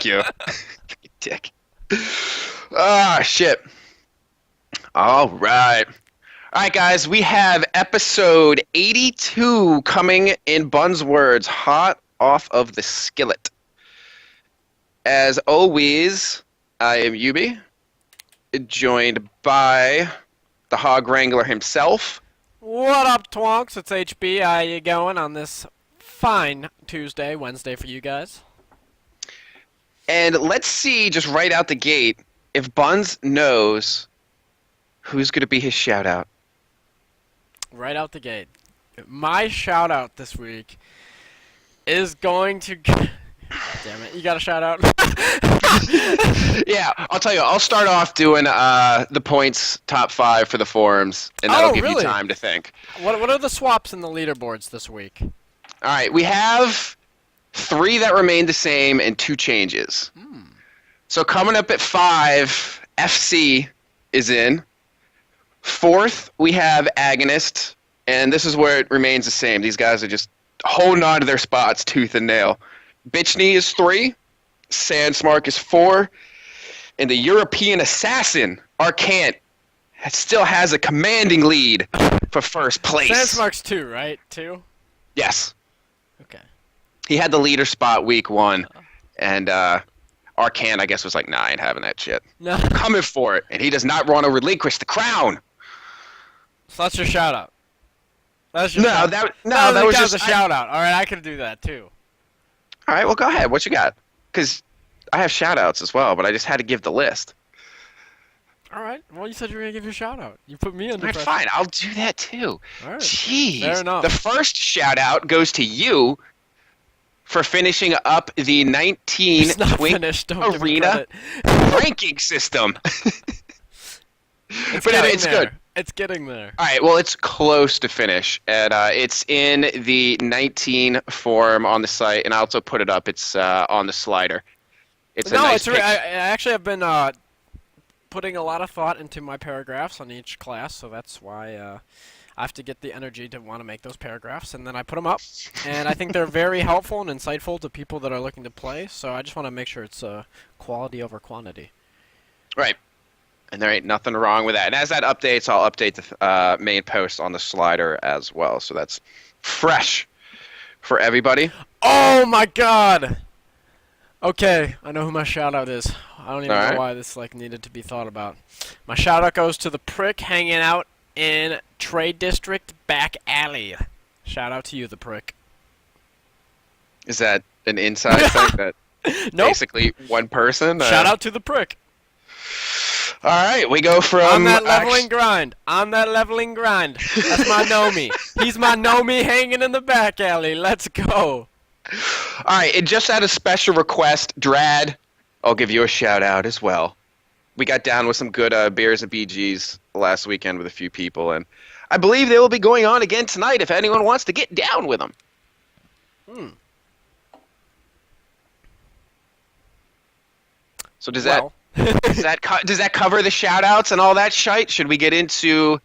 Thank you. Dick. Ah, shit. All right. All right, guys, we have episode 82 coming in Bun's words, hot off of the skillet. As always, I am Yubi, joined by the Hog Wrangler himself. What up, Twonks? It's HB. How you going on this fine Wednesday for you guys? And let's see, just right out the gate, if Buns knows who's going to be his shout-out. Right out the gate. My shout out this week is going to. Damn it, you got a shout out? Yeah, I'll tell you, I'll start off doing the points top 5 for the forums, and that'll give you time to think. What are the swaps in the leaderboards this week? All right, we have 3 that remain the same and 2 changes. So coming up at 5, FC is in. 4th, we have Agonist, and this is where it remains the same. These guys are just holding on to their spots tooth and nail. Bitchney is 3, Sandsmark is 4, and the European Assassin, Arcant, still has a commanding lead for first place. Sandsmark's 2, right? 2? Yes. Okay. He had the leader spot week 1, and Arcant, I guess, was like 9 having that shit. No. Coming for it, and he does not want to relinquish the crown. So that's your shout out. That was just a shout out. All right, I can do that too. All right, well, go ahead. What you got? Because I have shout-outs as well, but I just had to give the list. All right. Well, you said you were going to give your shout out. You put me under pressure. Fine, I'll do that too. All right. Jeez. Fair enough. The first shout-out goes to you for finishing up the 19 It's not Twink finished. Don't give me Arena credit. ranking system. It's But no, getting it's there. good. It's getting there. All right, well, it's close to finish, and it's in the 19 form on the site, and I also put it up. It's on the slider. It's a nice I actually have been putting a lot of thought into my paragraphs on each class, so that's why I have to get the energy to want to make those paragraphs, and then I put them up, and I think they're very helpful and insightful to people that are looking to play, so I just want to make sure it's quality over quantity. Right. And there ain't nothing wrong with that. And as that updates, I'll update the main post on the slider as well. So that's fresh for everybody. Oh my god! Okay, I know who my shout-out is. I don't even know why this needed to be thought about. My shout-out goes to the prick hanging out in Trade District Back Alley. Shout out to you, the prick. Is that an inside thing that Nope. basically one person? Shout out to the prick. All right, we go from... On that leveling grind. On that leveling grind. That's my Nomi. He's my Nomi hanging in the back alley. Let's go. All right, and just at a special request, Drad, I'll give you a shout-out as well. We got down with some good beers and BGs last weekend with a few people, and I believe they will be going on again tonight if anyone wants to get down with them. So does that cover the shout-outs and all that shite? Should we get into...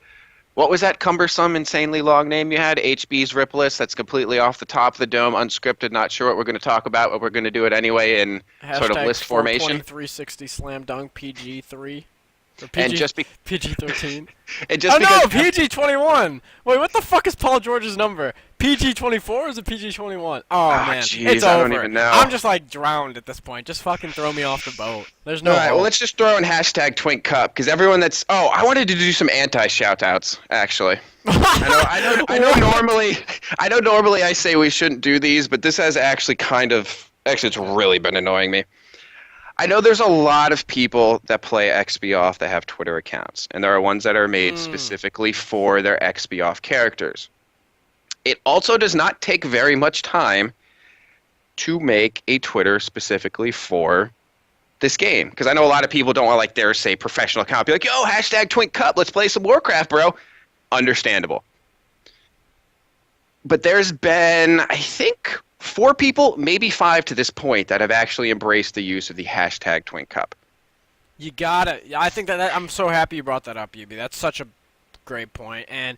What was that cumbersome, insanely long name you had? HB's Rip List. That's completely off the top of the dome, unscripted, not sure what we're going to talk about, but we're going to do it anyway in sort of list formation. 360 slam dunk PG3. Or PG-13. PG-21. Wait, what the fuck is Paul George's number? PG-24 or is it PG-21? Oh, man. Geez, it's over. I don't even know. I'm just drowned at this point. Just fucking throw me off the boat. There's no All right, hope. well, let's just throw in hashtag Twink Cup, because everyone that's... Oh, I wanted to do some anti-shout-outs, actually. I know normally I say we shouldn't do these, but this has actually it's really been annoying me. I know there's a lot of people that play XB off that have Twitter accounts, and there are ones that are made specifically for their XB off characters. It also does not take very much time to make a Twitter specifically for this game, because I know a lot of people don't want their, say, professional account. Be like, yo, hashtag Twink Cup, let's play some Warcraft, bro. Understandable. But there's been, I think, 4 people, maybe 5 to this point, that have actually embraced the use of the hashtag Twink Cup. You gotta. I think that I'm so happy you brought that up, Yubi. That's such a great point. And,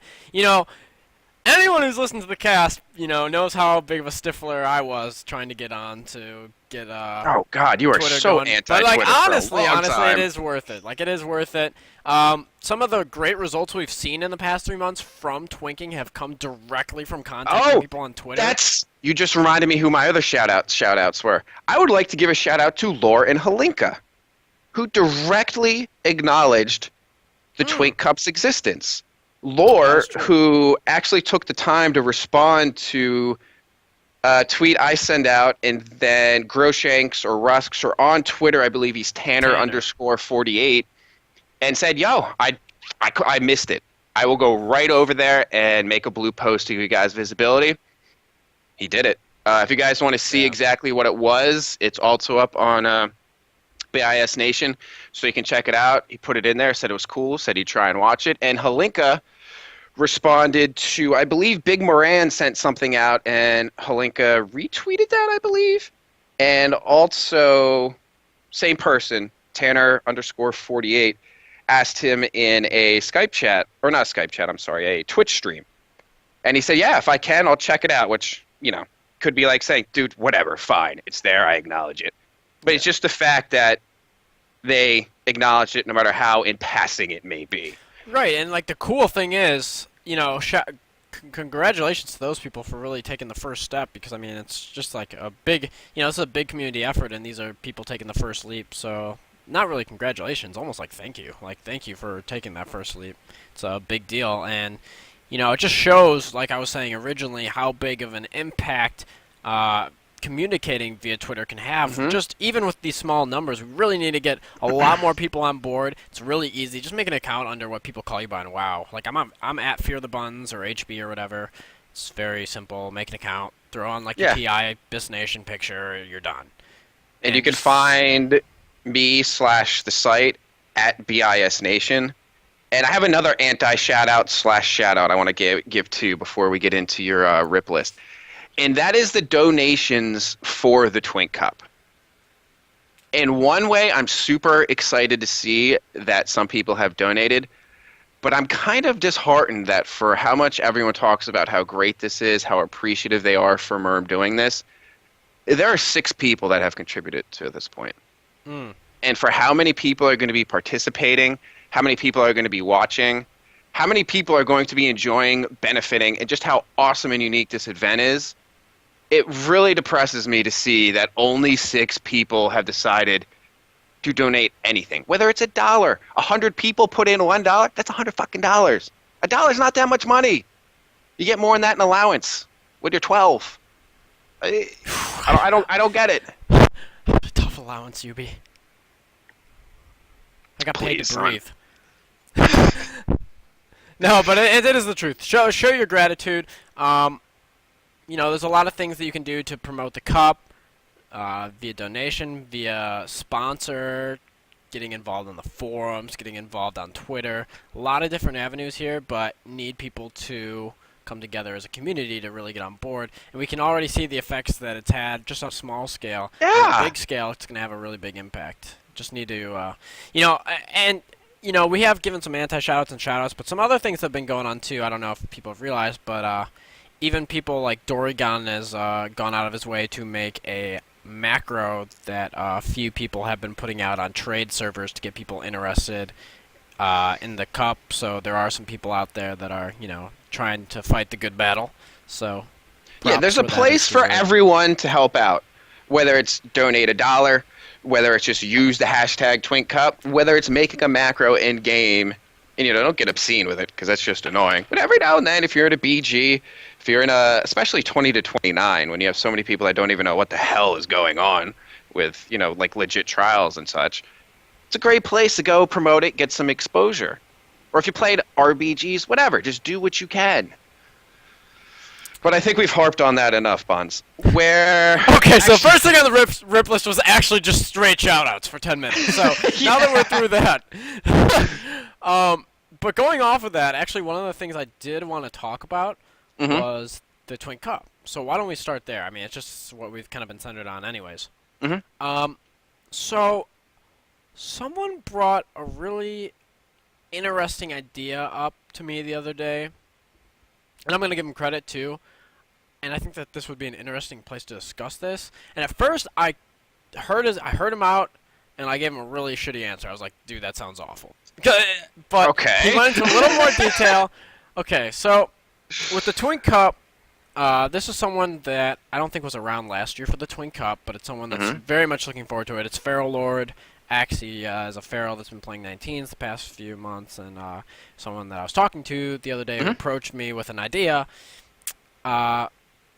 anyone who's listened to the cast, knows how big of a stiffler I was trying to get on to get Oh God, you are Twitter so going. But like anti-Twitter for a honestly, long it time. is worth it. Like it is worth it. Some of the great results we've seen in the past 3 months from twinking have come directly from contacting Oh, people on Twitter. you just reminded me who my other shout outs were. I would like to give a shout out to Lore and Halinka, who directly acknowledged the Twink Cup's existence. Lore, That's true. who actually took the time to respond to a tweet I send out, and then Groshanks or Rusks or on Twitter, I believe he's Tanner _48, and said, "Yo, I missed it. I will go right over there and make a blue post to give you guys visibility." He did it. If you guys want to see exactly what it was, it's also up on BIS Nation, so you can check it out. He put it in there, said it was cool, said he'd try and watch it. And Halinka responded to, I believe Big Moran sent something out, and Halinka retweeted that, I believe. And also, same person, Tanner _48, asked him in a Skype chat, or not a Skype chat, I'm sorry, a Twitch stream. And he said, yeah, if I can, I'll check it out, which, could be like saying, dude, whatever, fine, it's there, I acknowledge it. But it's just the fact that they acknowledge it no matter how in passing it may be. Right, and like the cool thing is, congratulations to those people for really taking the first step, because I mean it's just like a big, it's a big community effort, and these are people taking the first leap. So not really congratulations, almost like thank you, for taking that first leap. It's a big deal, and it just shows, like I was saying originally, how big of an impact communicating via Twitter can have. Just even with these small numbers, we really need to get a lot more people on board. It's really easy. Just make an account under what people call you by, and wow, like I'm at Fear the Buns or HB or whatever. It's very simple. Make an account, throw on like your TI BisNation picture, you're done. And you can find me / the site at BIS Nation. And I have another anti-shout-out / shout-out I want to give to before we get into your rip list. And that is the donations for the Twink Cup. In one way, I'm super excited to see that some people have donated, but I'm kind of disheartened that for how much everyone talks about how great this is, how appreciative they are for Merm doing this, there are 6 people that have contributed to this point. And for how many people are going to be participating, how many people are going to be watching, how many people are going to be enjoying, benefiting, and just how awesome and unique this event is, it really depresses me to see that only 6 people have decided to donate anything. Whether it's $1, 100 people put in $1, that's $100 dollars. $1's not that much money. You get more than that in allowance with your 12. I don't get it. Tough allowance, Yubi. I got paid to breathe. No, but it is the truth. Show your gratitude. There's a lot of things that you can do to promote the cup, via donation, via sponsor, getting involved in the forums, getting involved on Twitter. A lot of different avenues here, but need people to come together as a community to really get on board. And we can already see the effects that it's had just on a small scale. Yeah. On a big scale, it's going to have a really big impact. Just need to, we have given some anti-shoutouts and shoutouts, but some other things have been going on too. I don't know if people have realized, but even people like Dorygon has gone out of his way to make a macro that a few people have been putting out on trade servers to get people interested in the cup. So there are some people out there that are, trying to fight the good battle. So yeah, there's a place for everyone to help out, whether it's donate $1, whether it's just use the hashtag Twink Cup, whether it's making a macro in game, and don't get obscene with it because that's just annoying. But every now and then, if you're at a BG, if you're in especially 20 to 29, when you have so many people that don't even know what the hell is going on with, like legit trials and such, it's a great place to go promote it, get some exposure. Or if you played RBGs, whatever, just do what you can. But I think we've harped on that enough, Bonds. Okay, so first thing on the rip list was actually just straight shoutouts for 10 minutes. So now that we're through that. But going off of that, actually one of the things I did want to talk about was the Twink Cup. So why don't we start there? I mean, it's just what we've kind of been centered on anyways. So someone brought a really interesting idea up to me the other day. and I'm going to give him credit too. And I think that this would be an interesting place to discuss this. And at first, I heard him out, and I gave him a really shitty answer. I was like, dude, that sounds awful. But he Okay. went into a little more detail. Okay, so with the Twin Cup, this is someone that I don't think was around last year for the Twin Cup, but it's someone that's Mhm. very much looking forward to it. It's Feral Lord. Axie is a Feral that's been playing 19s the past few months, and someone that I was talking to the other day who Mhm. approached me with an idea uh,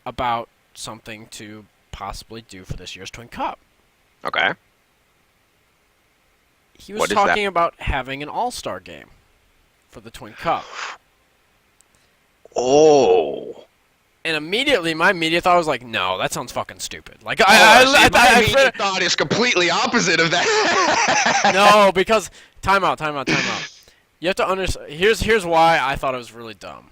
about something to possibly do for this year's Twin Cup. Okay. He was What is that? talking about having an all-star game for the Twin Cup. Oh. And immediately, my immediate thought was like, no, that sounds fucking stupid. Like, My immediate thought is completely opposite of that. no, because time out. You have to understand. Here's why I thought it was really dumb.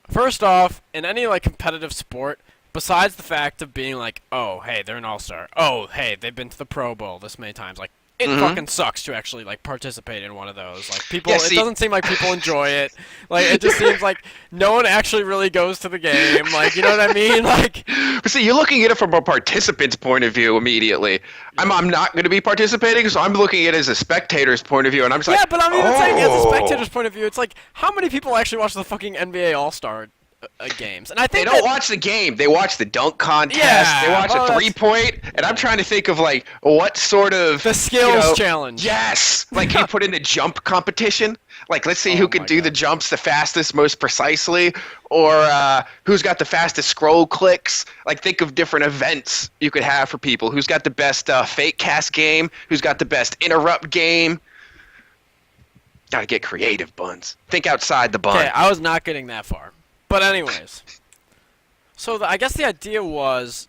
First off, in any like competitive sport, besides the fact of being like, oh, hey, they're an all-star. Oh, hey, they've been to the Pro Bowl this many times. Like, it Mhm. fucking sucks to actually like participate in one of those. Like, people, Yeah, it see- doesn't seem like people enjoy it. Like, it just seems like no one actually really goes to the game. Like, you know what I mean? Like, But see, you're looking at it from a participant's point of view immediately. I'm not going to be participating, so I'm looking at it as a spectator's point of view, and I'm just yeah, like, but I'm even saying as a oh. spectator's point of view, it's like how many people actually watch the fucking NBA All-Star games? And I They think don't that, watch the game. They watch the dunk contest. Yeah, They watch well, a that's- 3-point, and I'm trying to think of like what sort of the skills you know, challenge. Yes, like you put in a jump competition. Like let's see Oh who can my do the God. jumps the fastest, most precisely, or who's got the fastest scroll clicks. Like think of different events you could have for people. Who's got the best fake cast game? Who's got the best interrupt game? Gotta get creative, Buns. Think outside the bun. Okay, I was not getting that far. But anyways, so I guess the idea was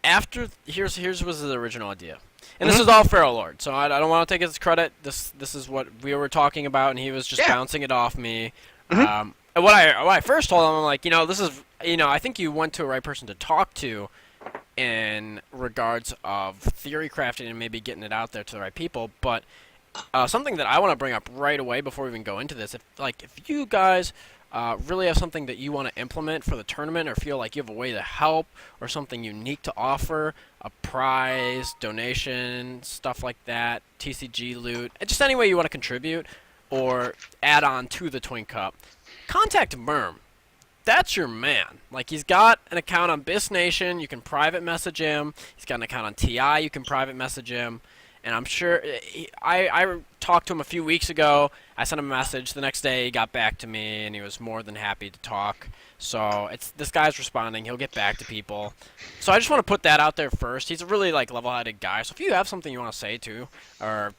after here's was the original idea, and this Mhm. is all Feral Lord. So I don't want to take his credit. This is what we were talking about, and he was just Yeah. bouncing it off me. Mhm. And what I first told him, I'm like, this is I think you went to a right person to talk to in regards of theory crafting and maybe getting it out there to the right people, but. Something that I want to bring up right away before we even go into this, if you guys really have something that you want to implement for the tournament, or feel like you have a way to help, or something unique to offer, a prize, donation, stuff like that, TCG loot, just any way you want to contribute or add on to the Twin Cup, contact Merm. That's your man. Like, he's got an account on BisNation. You can private message him. He's got an account on TI. You can private message him. And I'm sure I talked to him a few weeks ago. I sent him a message. The next day, he got back to me, and he was more than happy to talk. So this guy's responding. He'll get back to people. So I just want to put that out there first. He's a really like level-headed guy. So if you have something you want to say to or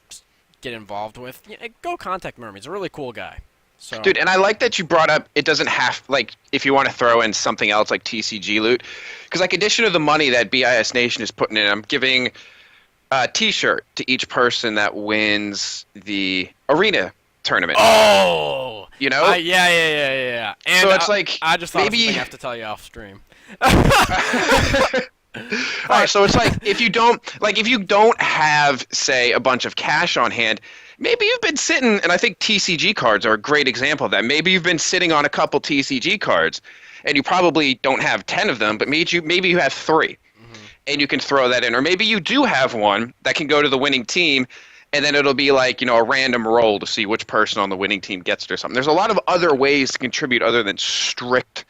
get involved with, go contact Merm. He's a really cool guy. So Dude, and I like that you brought up it doesn't have, like, if you want to throw in something else like TCG loot, because, like, addition to the money that BIS Nation is putting in, I'm giving a T-shirt to each person that wins the arena tournament. Oh! You know? Yeah. And So it's like, I just thought maybe- of something I have to tell you off stream. All right, so it's like if you don't have, say, a bunch of cash on hand, maybe you've been sitting, and I think TCG cards are a great example of that. Maybe you've been sitting on a couple TCG cards, and you probably don't have 10 of them, but maybe you have 3, and you can throw that in. Or maybe you do have one that can go to the winning team, and then it'll be like, a random roll to see which person on the winning team gets it or something. There's a lot of other ways to contribute other than strict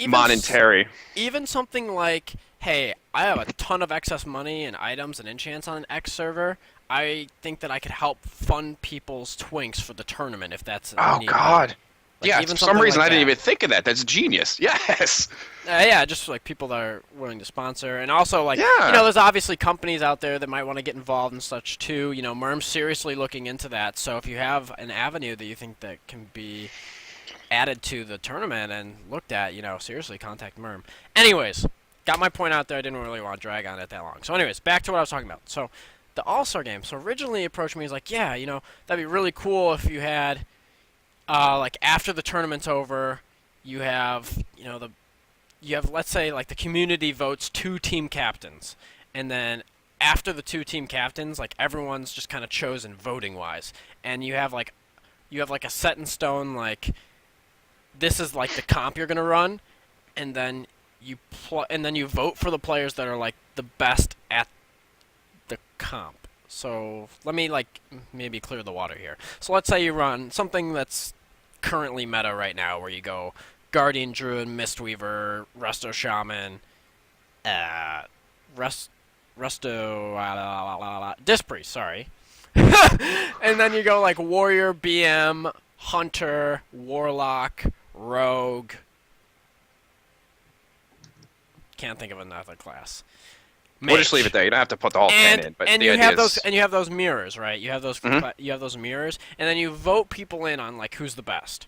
monetary. Even something like, hey, I have a ton of excess money and items and enchants on an X server. I think that I could help fund people's twinks for the tournament if that's Oh, needed. God. Like, Yeah, even for some something reason like I didn't that. even think of that. That's genius. Yes. Yeah, just like people that are willing to sponsor, and also like Yeah. there's obviously companies out there that might want to get involved and such too. Merm's seriously looking into that. So if you have an avenue that you think that can be added to the tournament and looked at, seriously contact Merm. Anyways, got my point out there. I didn't really want to drag on it that long. So anyways, back to what I was talking about. So the All-Star game. So originally he approached me, he's like, yeah, that'd be really cool if you had, like after the tournament's over, you have, let's say like the community votes 2 team captains, and then after the 2 team captains, like everyone's just kind of chosen voting wise, and you have like a set in stone like this is like the comp you're gonna run, and then you vote for the players that are like the best at the comp. So let me like maybe clear the water here. So let's say you run something that's currently meta right now, where you go Guardian Druid, Mistweaver, Resto Shaman, uh, Rest, Resto, Dispriest, sorry. And then you go like Warrior, BM, Hunter, Warlock, Rogue. Can't think of another class. We'll just Mage. leave it there. You don't have to put the whole 10 in, but And the you idea have is... those and you have those mirrors, right? You have those Mhm. you have those mirrors, and then you vote people in on like who's the best.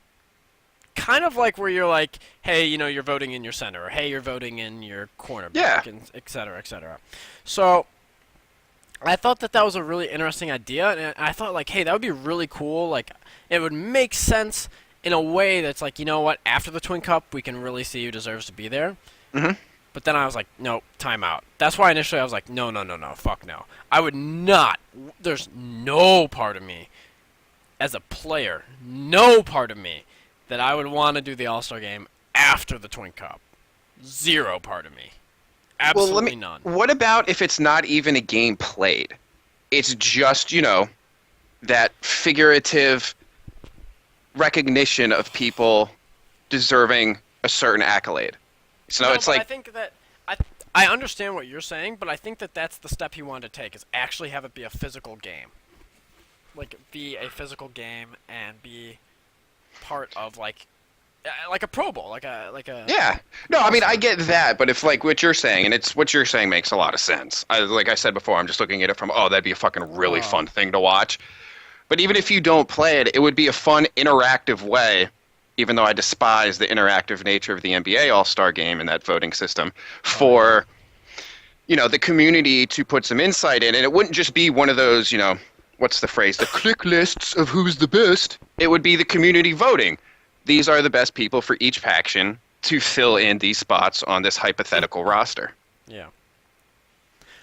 Kind of like where you're like, hey, you're voting in your center, or hey, you're voting in your Yeah. cornerback, and et cetera, et cetera. So I thought that was a really interesting idea, and I thought like, hey, that would be really cool. Like, it would make sense in a way that's like, you know what? After the Twin Cup, we can really see who deserves to be there. hmm But then I was like, no, time out. That's why initially I was like, no, no, no, no, fuck no. I would not. There's no part of me as a player, no part of me that I would want to do the All-Star game after the Twin Cup. Zero part of me. Well, Absolutely none. what about if it's not even a game played? It's just, that figurative recognition of people deserving a certain accolade. So No, it's but I like, think that I understand what you're saying, but I think that that's the step he wanted to take, is actually have it be a physical game. Like, be a physical game and be part of like a Pro Bowl, like a yeah. No, I mean, I All-Star. get that, but if like what you're saying, and it's what you're saying makes a lot of sense. Like I said before, I'm just looking at it from, oh, that'd be a fucking really Oh, fun thing to watch. But even if you don't play it, it would be a fun, interactive way, even though I despise the interactive nature of the NBA All-Star game and that voting system, oh yeah. for, the community to put some insight in. And it wouldn't just be one of those, what's the phrase? The click lists of who's the best. It would be the community voting. These are the best people for each faction to fill in these spots on this hypothetical roster. Yeah.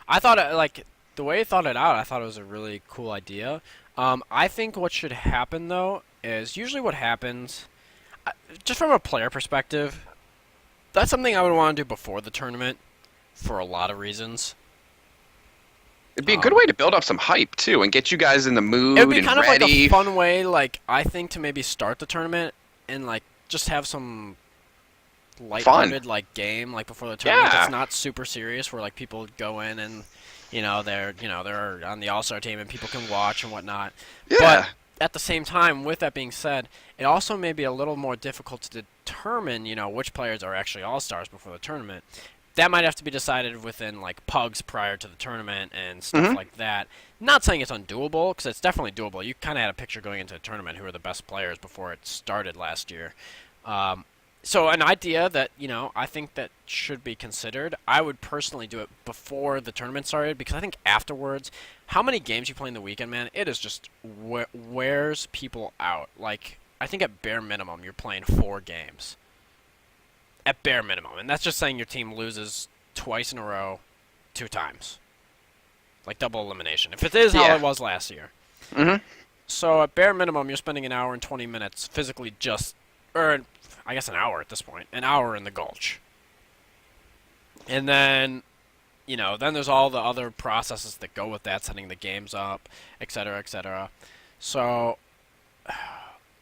I thought like the way he thought it out, I thought it was a really cool idea. I think what should happen though is usually what happens, just from a player perspective, that's something I would want to do before the tournament for a lot of reasons. It'd be a good Um, way to build up some hype too and get you guys in the it would mood be and kind of like a ready. fun way, like I think, to maybe start the tournament and like just have some Fun. lighthearted like game like before the tournament that's Yeah. not super serious, where like people go in and they're on the All-Star team and people can watch and whatnot. But Yeah. at the same time, with that being said, it also may be a little more difficult to determine, which players are actually All-Stars before the tournament. That might have to be decided within like pugs prior to the tournament and stuff hmm like that. Not saying it's undoable, because it's definitely doable. You kind of had a picture going into the tournament who are the best players before it started last year. So an idea that I think that should be considered. I would personally do it before the tournament started, because I think afterwards, how many games you play in the weekend, man, it is just wears people out. Like, I think at bare minimum you're playing 4 games. At bare minimum, and that's just saying your team loses twice in a row, 2 times, like double elimination. If it is how Yeah. it was last year. hmm So at bare minimum, you're spending an hour and 20 minutes physically or I guess an hour at this point, an hour in the Gulch. And then, then there's all the other processes that go with that, setting the games up, et cetera, et cetera. So,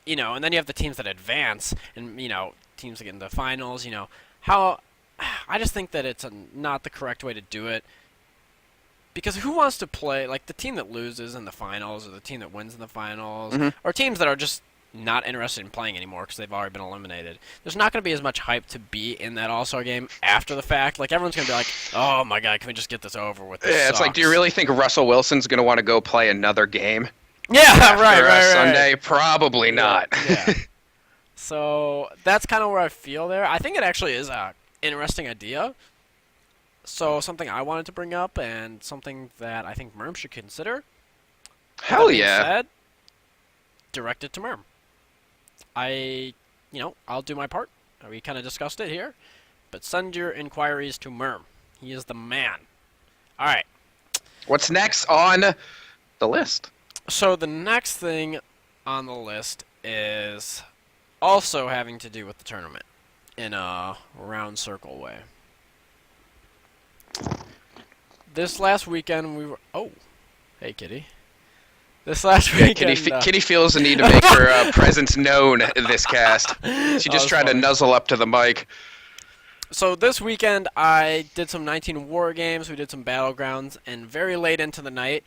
and then you have the teams that advance, and, teams that get into the finals, how, I just think that it's not the correct way to do it. Because who wants to play, like, the team that loses in the finals, or the team that wins in the finals, hmm or teams that are just not interested in playing anymore because they've already been eliminated. There's not going to be as much hype to be in that All-Star game after the fact. Like, everyone's going to be like, oh my god, can we just get this over with? This Yeah, it's like, do you sucks." really think Russell Wilson's going to want to go play another game Yeah, after right. Sunday? Probably not. Yeah. So that's kind of where I feel there. I think it actually is a interesting idea. So something I wanted to bring up, and something that I think Merm should consider. Hell That being yeah. said, direct it to Merm. I'll do my part. We kind of discussed it here. But send your inquiries to Merm. He is the man. All right. What's next on the list? So the next thing on the list is also having to do with the tournament in a round circle way. This last weekend we were. Oh, hey, Kitty. This last Yeah, weekend. Kitty feels the need to make her presence known in this cast. She just tried to nuzzle up to the mic. So this weekend I did some 19 war games, we did some battlegrounds, and very late into the night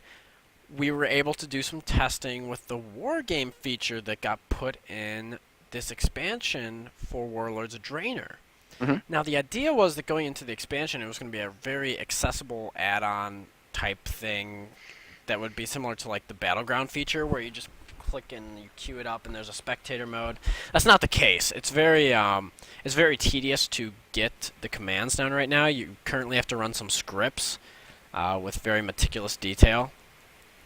we were able to do some testing with the war game feature that got put in this expansion for Warlords of Draenor. Mhm. Now the idea was that going into the expansion it was going to be a very accessible add-on type thing that would be similar to like the battleground feature where you just click and you queue it up and there's a spectator mode. That's not the case. It's very tedious to get the commands down right now. You currently have to run some scripts with very meticulous detail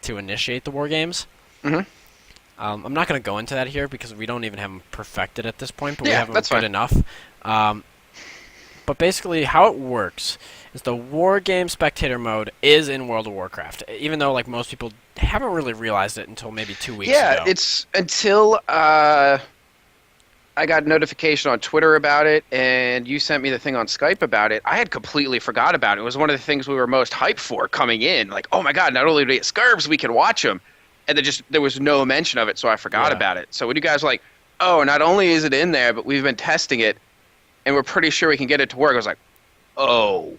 to initiate the war games. Mhm. I'm not going to go into that here because we don't even have them perfected at this point, but we Yeah, have them that's good fine. enough. But basically, how it works is the war game spectator mode is in World of Warcraft, even though like most people haven't really realized it until maybe 2 weeks ago. Yeah, it's until I got a notification on Twitter about it, and you sent me the thing on Skype about it. I had completely forgot about it. It was one of the things we were most hyped for coming in. Like, oh my god, not only do we get Scarves, we can watch them. And there was no mention of it, so I forgot Yeah. about it. So when you guys were like, oh, not only is it in there, but we've been testing it, and we're pretty sure we can get it to work, I was like, oh,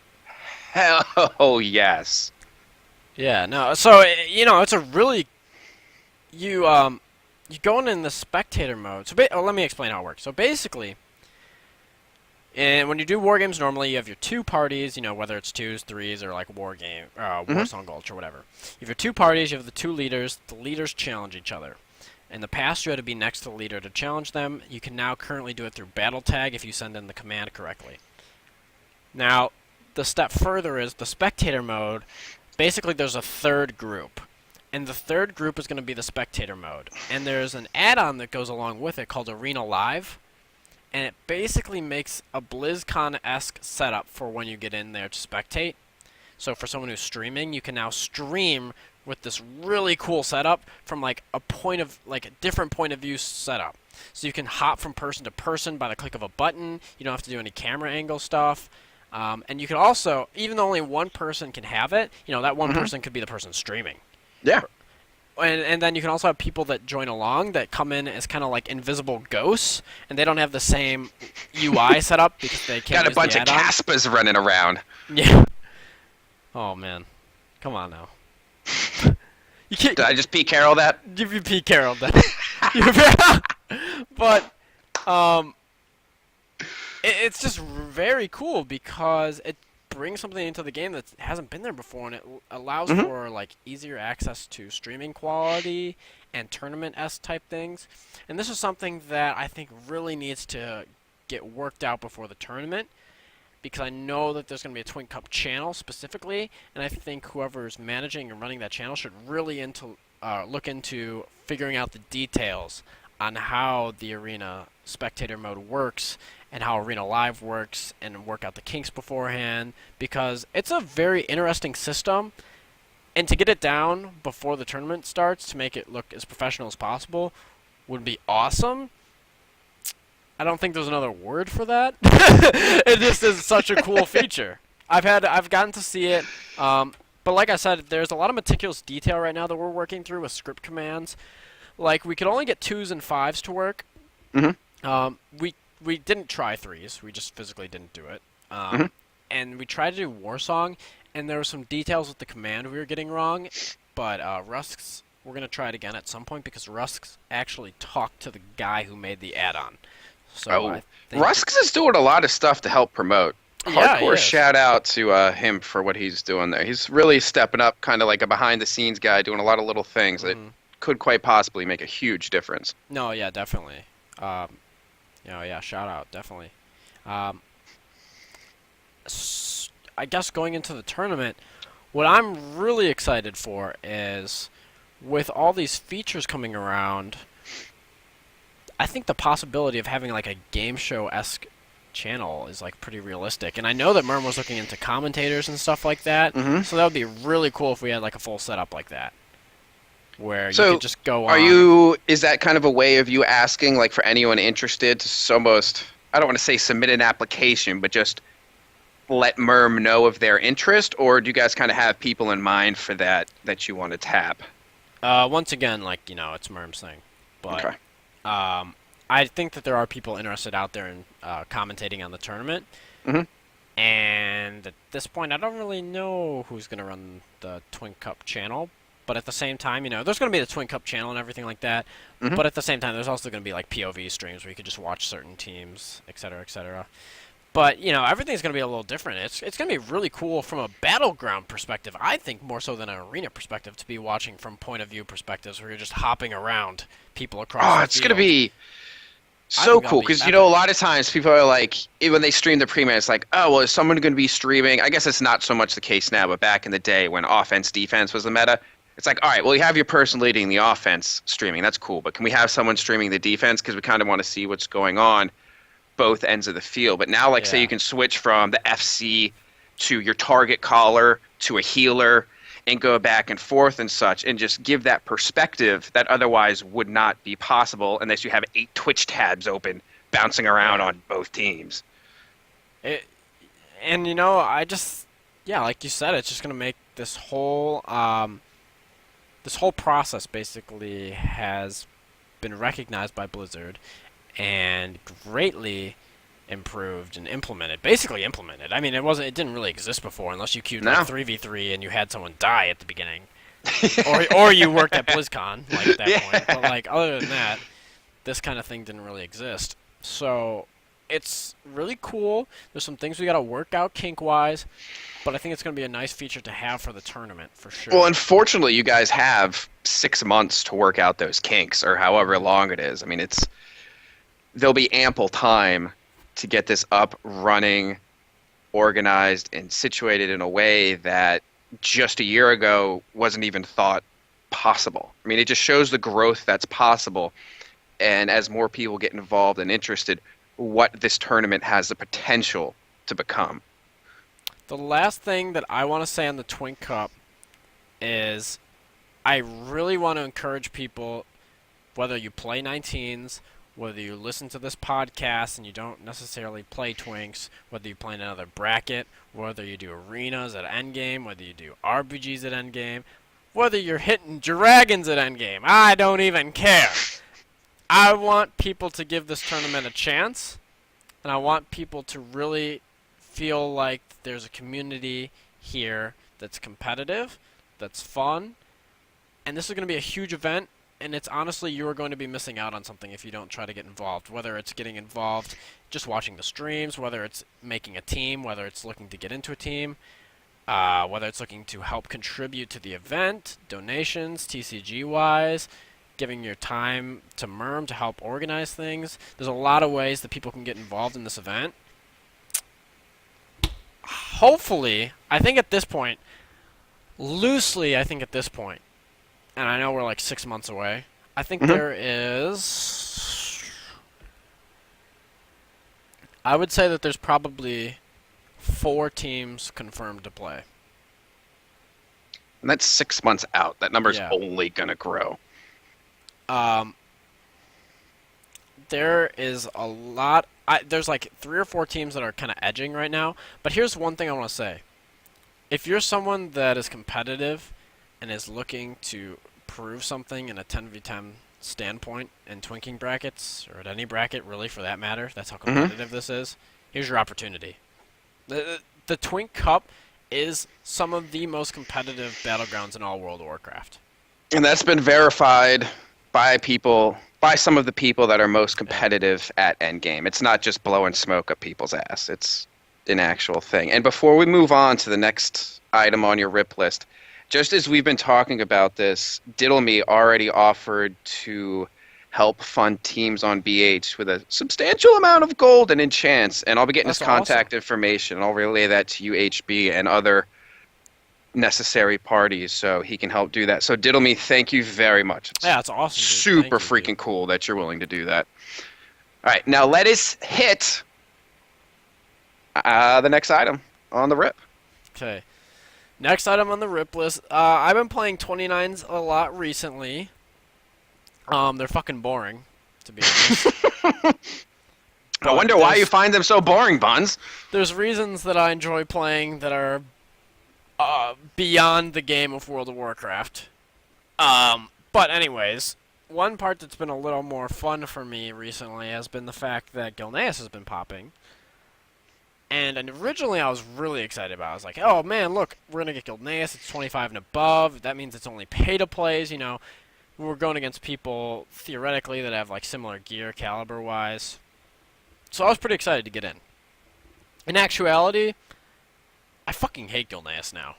hell yes. Yeah, no. So it's a really you going in the spectator mode. So let me explain how it works. So basically, and when you do war games normally, you have your two parties. Whether it's twos, threes, or like war game, War Song Gulch or whatever. You have your two parties. You have the two leaders. The leaders challenge each other. In the past, you had to be next to the leader to challenge them. You can now currently do it through battle tag if you send in the command correctly. Now, the step further is the spectator mode. Basically, there's a third group. And the third group is going to be the spectator mode. And there's an add-on that goes along with it called Arena Live. And it basically makes a BlizzCon-esque setup for when you get in there to spectate. So for someone who's streaming, you can now stream with this really cool setup from like a different point of view setup. So you can hop from person to person by the click of a button. You don't have to do any camera angle stuff. And you can also, even though only one person can have it, that one person could be the person streaming. Yeah. And then you can also have people that join along that come in as kind of like invisible ghosts, and they don't have the same UI setup because they can't Got a use bunch the of add-on. Caspas running around. Yeah. Oh man, come on now. You can't. Did I just Pete Carroll that? You Pete Carroll then. But it's just very cool because it brings something into the game that hasn't been there before, and it allows for like easier access to streaming quality and tournament-esque type things. And this is something that I think really needs to get worked out before the tournament, because I know that there's going to be a Twin Cup channel specifically, and I think whoever's managing and running that channel should really look into figuring out the details on how the Arena spectator mode works and how Arena Live works, and work out the kinks beforehand, because it's a very interesting system, and to get it down before the tournament starts to make it look as professional as possible would be awesome. I don't think there's another word for that. It just is such a cool feature. I've gotten to see it, but like I said, there's a lot of meticulous detail right now that we're working through with script commands. Like, we could only get 2s and 5s to work. We didn't try 3s. We just physically didn't do it. And we tried to do War Song, and there were some details with the command we were getting wrong. But Rusk's, we're going to try it again at some point, because Rusk's actually talked to the guy who made the add-on. So I think Rusk's is doing a lot of stuff to help promote. Yeah, he Hardcore is. shout out to him for what he's doing there. He's really stepping up, kind of like a behind-the-scenes guy, doing a lot of little things that could quite possibly make a huge difference. No, yeah, definitely. Yeah, shout out, definitely. I guess going into the tournament, what I'm really excited for is, with all these features coming around, I think the possibility of having like a game show-esque channel is like pretty realistic. And I know that Murm was looking into commentators and stuff like that, so that would be really cool if we had like a full setup like that. where you could So, just go on. is that kind of a way of you asking, like, for anyone interested to almost, I don't want to say submit an application, but just let Merm know of their interest, or do you guys kind of have people in mind for that you want to tap? Once again, like, it's Merm's thing. But Okay. um, I think that there are people interested out there in commentating on the tournament. Hmm. And at this point, I don't really know who's going to run the Twin Cup channel. But at the same time, there's going to be the Twin Cup channel and everything like that. Hmm. But at the same time, there's also going to be like POV streams where you could just watch certain teams, etc., etc. But everything's going to be a little different. It's going to be really cool from a battleground perspective. I think more so than an arena perspective to be watching from point of view perspectives where you're just hopping around people across Oh, the it's gonna field. be I so think that'll cool be because a epic. lot of times people are like, when they stream the pre-man, it's like, oh well, is someone going to be streaming? I guess it's not so much the case now, but back in the day when offense defense was the meta, it's like, all right, well, you have your person leading the offense streaming, that's cool, but can we have someone streaming the defense because we kind of want to see what's going on both ends of the field. But now, like, say you Yeah. can switch from the FC to your target caller to a healer and go back and forth and such and just give that perspective that otherwise would not be possible unless you have 8 Twitch tabs open bouncing around Right. on both teams. It, and I just, yeah, like you said, it's just gonna make this whole process basically has been recognized by Blizzard and greatly improved and implemented. Basically implemented. I mean, it didn't really exist before unless you queued like No. 3v3 and you had someone die at the beginning, or you worked at BlizzCon like at that point. But Yeah. like other than that, this kind of thing didn't really exist. So it's really cool. There's some things we got to work out kink wise, but I think it's going to be a nice feature to have for the tournament for Well, sure. unfortunately, you guys have 6 months to work out those kinks or however long it is. I mean, there'll be ample time to get this up, running, organized, and situated in a way that just a year ago wasn't even thought possible. I mean, it just shows the growth that's possible. And as more people get involved and interested, what this tournament has the potential to become. The last thing that I want to say on the Twin Cup is I really want to encourage people, whether you play 19s, whether you listen to this podcast and you don't necessarily play Twinks, whether you play in another bracket, whether you do arenas at endgame, whether you do RPGs at endgame, whether you're hitting dragons at endgame, I don't even care. I want people to give this tournament a chance, and I want people to really feel like there's a community here that's competitive, that's fun, and this is going to be a huge event. And it's honestly, you are going to be missing out on something if you don't try to get involved. Whether it's getting involved just watching the streams, whether it's making a team, whether it's looking to get into a team, whether it's looking to help contribute to the event, donations, TCG wise, giving your time to Merm to help organize things. There's a lot of ways that people can get involved in this event. Hopefully, I think at this point, loosely, I think at this point, and I know we're like 6 months away, I think Hmm. there is. I would say that there's probably 4 teams confirmed to play. And that's 6 months out. That number's Yeah. only going to grow. Um, there is a lot. There's like 3 or 4 teams that are kind of edging right now. But here's one thing I want to say. If you're someone that is competitive and is looking to prove something in a 10v10 standpoint in twinking brackets, or at any bracket really for that matter, that's how Hmm. competitive this is, here's your opportunity. The Twink Cup is some of the most competitive battlegrounds in all World of Warcraft. And that's been verified by some of the people that are most Yeah. competitive at Endgame. It's not just blowing smoke up people's ass. It's an actual thing. And before we move on to the next item on your rip list, just as we've been talking about this, Diddle Me already offered to help fund teams on BH with a substantial amount of gold and enchants. And I'll be getting his That's awesome. contact information. I'll relay that to you, HB, and other necessary parties so he can help do that. So Diddle Me, thank you very much. It's Yeah, it's awesome, dude. super Thank you, dude. freaking cool that you're willing to do that. All right, now let us hit the next item on the rip. Okay. Next item on the rip list. I've been playing 29s a lot recently. They're fucking boring, to be honest. I But wonder why you find them so boring, Buns. there's reasons that I enjoy playing that are beyond the game of World of Warcraft. But anyways, one part that's been a little more fun for me recently has been the fact that Gilneas has been popping. And originally I was really excited about it. I was like, oh man, look, we're going to get Gilneas. It's 25 and above. That means it's only pay-to-plays, you know. We're going against people, theoretically, that have like similar gear, caliber-wise. So I was pretty excited to get in. In actuality, I fucking hate Gilneas now.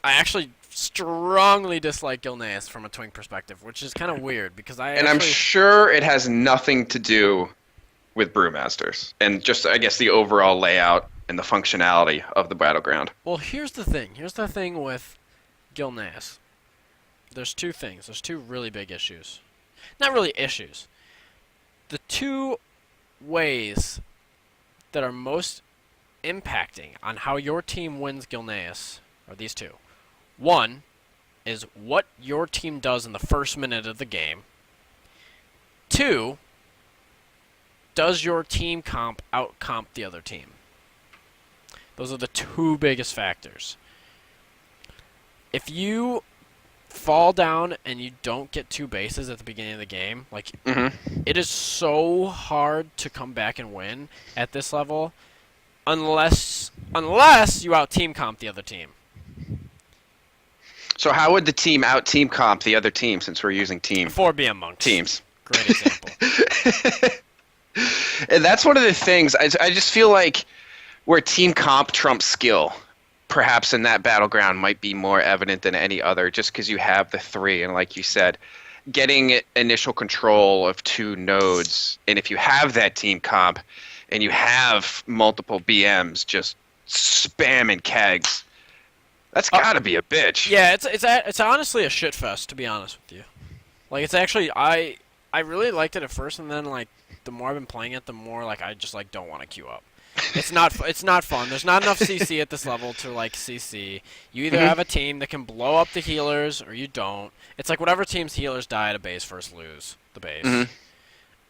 I actually strongly dislike Gilneas from a Twink perspective, which is kind of weird because I'm sure it has nothing to do with Brewmasters and just, I guess, the overall layout and the functionality of the battleground. Well, here's the thing. Here's the thing with Gilneas. There's two things. There's two really big issues. Not really issues. The two ways that are most impacting on how your team wins Gilneas are these two. One is what your team does in the first minute of the game. Two, does your team comp out-comp the other team? Those are the two biggest factors. If you fall down and you don't get two bases at the beginning of the game, like, it is so hard to come back and win at this level unless you out-team comp the other team. So how would the team out-team comp the other team since we're using 4 BM monks. teams? Great example. And that's one of the things. I just feel like where team comp trumps skill, perhaps in that battleground might be more evident than any other just because you have the three. And like you said, getting initial control of two nodes. And if you have that team comp and you have multiple BMs just spamming kegs, that's got to be a bitch. Yeah, it's honestly a shit fest, to be honest with you. Like, it's actually, I really liked it at first, and then, like, the more I've been playing it, the more, like, I just, like, don't want to queue up. It's not fun. There's not enough CC at this level to, like, CC. You either have a team that can blow up the healers, or you don't. It's like whatever team's healers die at a base first lose the base.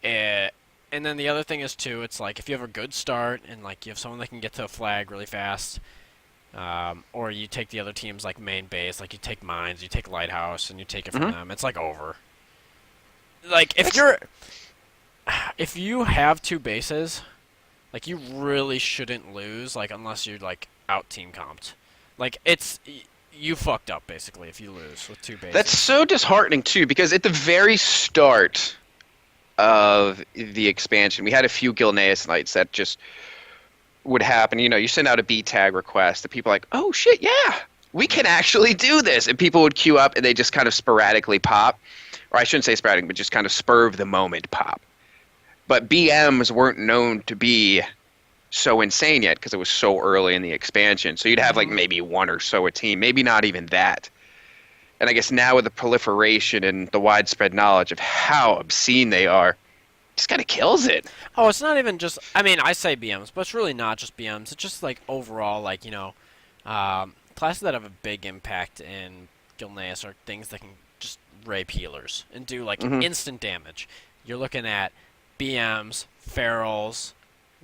And then the other thing is, too, it's like, if you have a good start, and, like, you have someone that can get to a flag really fast, or you take the other team's, like, main base, like, you take mines, you take lighthouse, and you take it from them, it's, like, over. Like, if you have two bases, like, you really shouldn't lose, like, unless you're, like, out-team comped. Like, you fucked up, basically, if you lose with two bases. That's so disheartening, too, because at the very start of the expansion, we had a few Gilneas nights that just would happen. You know, you send out a B tag request, and people are like, oh, shit, yeah, we can actually do this. And people would queue up, and they just kind of sporadically pop. Or I shouldn't say sporadic, but just kind of spur of the moment pop. But BMs weren't known to be so insane yet because it was so early in the expansion. So you'd have like maybe one or so a team, maybe not even that. And I guess now with the proliferation and the widespread knowledge of how obscene they are, it just kind of kills it. Oh, it's not even just, I mean, I say BMs, but it's really not just BMs. It's just like overall, like, you know, classes that have a big impact in Gilneas are things that can just rape healers and do like instant damage. You're looking at BMs, ferals,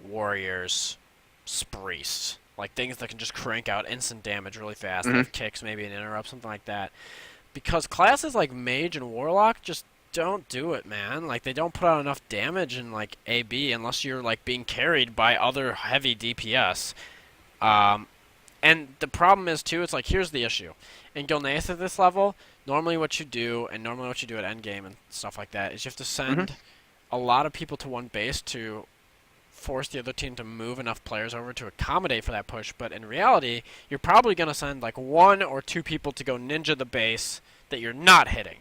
warriors, priests, like things that can just crank out instant damage really fast, have kicks, maybe an interrupt, something like that. Because classes like mage and warlock just don't do it, man. Like, they don't put out enough damage in like AB unless you're like being carried by other heavy DPS. And the problem is too, it's like, here's the issue. In Gilneas at this level, normally what you do, and normally what you do at endgame and stuff like that, is you have to send a lot of people to one base to force the other team to move enough players over to accommodate for that push. But in reality, you're probably going to send like 1 or 2 people to go ninja the base that you're not hitting.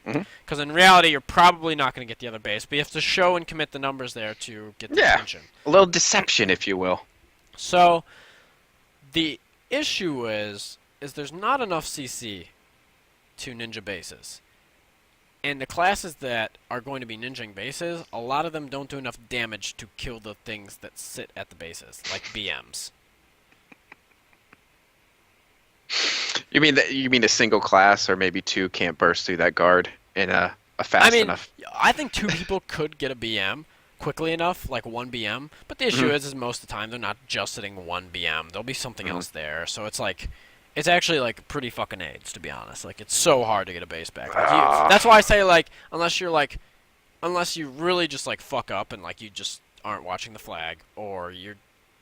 Because in reality, you're probably not going to get the other base, but you have to show and commit the numbers there to get the attention. A little deception, if you will. So the issue is there's not enough CC to ninja bases. And the classes that are going to be ninjing bases, a lot of them don't do enough damage to kill the things that sit at the bases, like BMs. You mean a single class or maybe two can't burst through that guard in a I fast mean, enough. I think two people could get a BM quickly enough, like one BM. But the issue Hmm. is most of the time they're not just sitting one BM. There'll be something Hmm. else there. So it's like, it's actually like pretty fucking AIDS to be honest. Like it's so hard to get a base back. Like you, Ah. that's why I say like unless you really just like fuck up and like you just aren't watching the flag or you're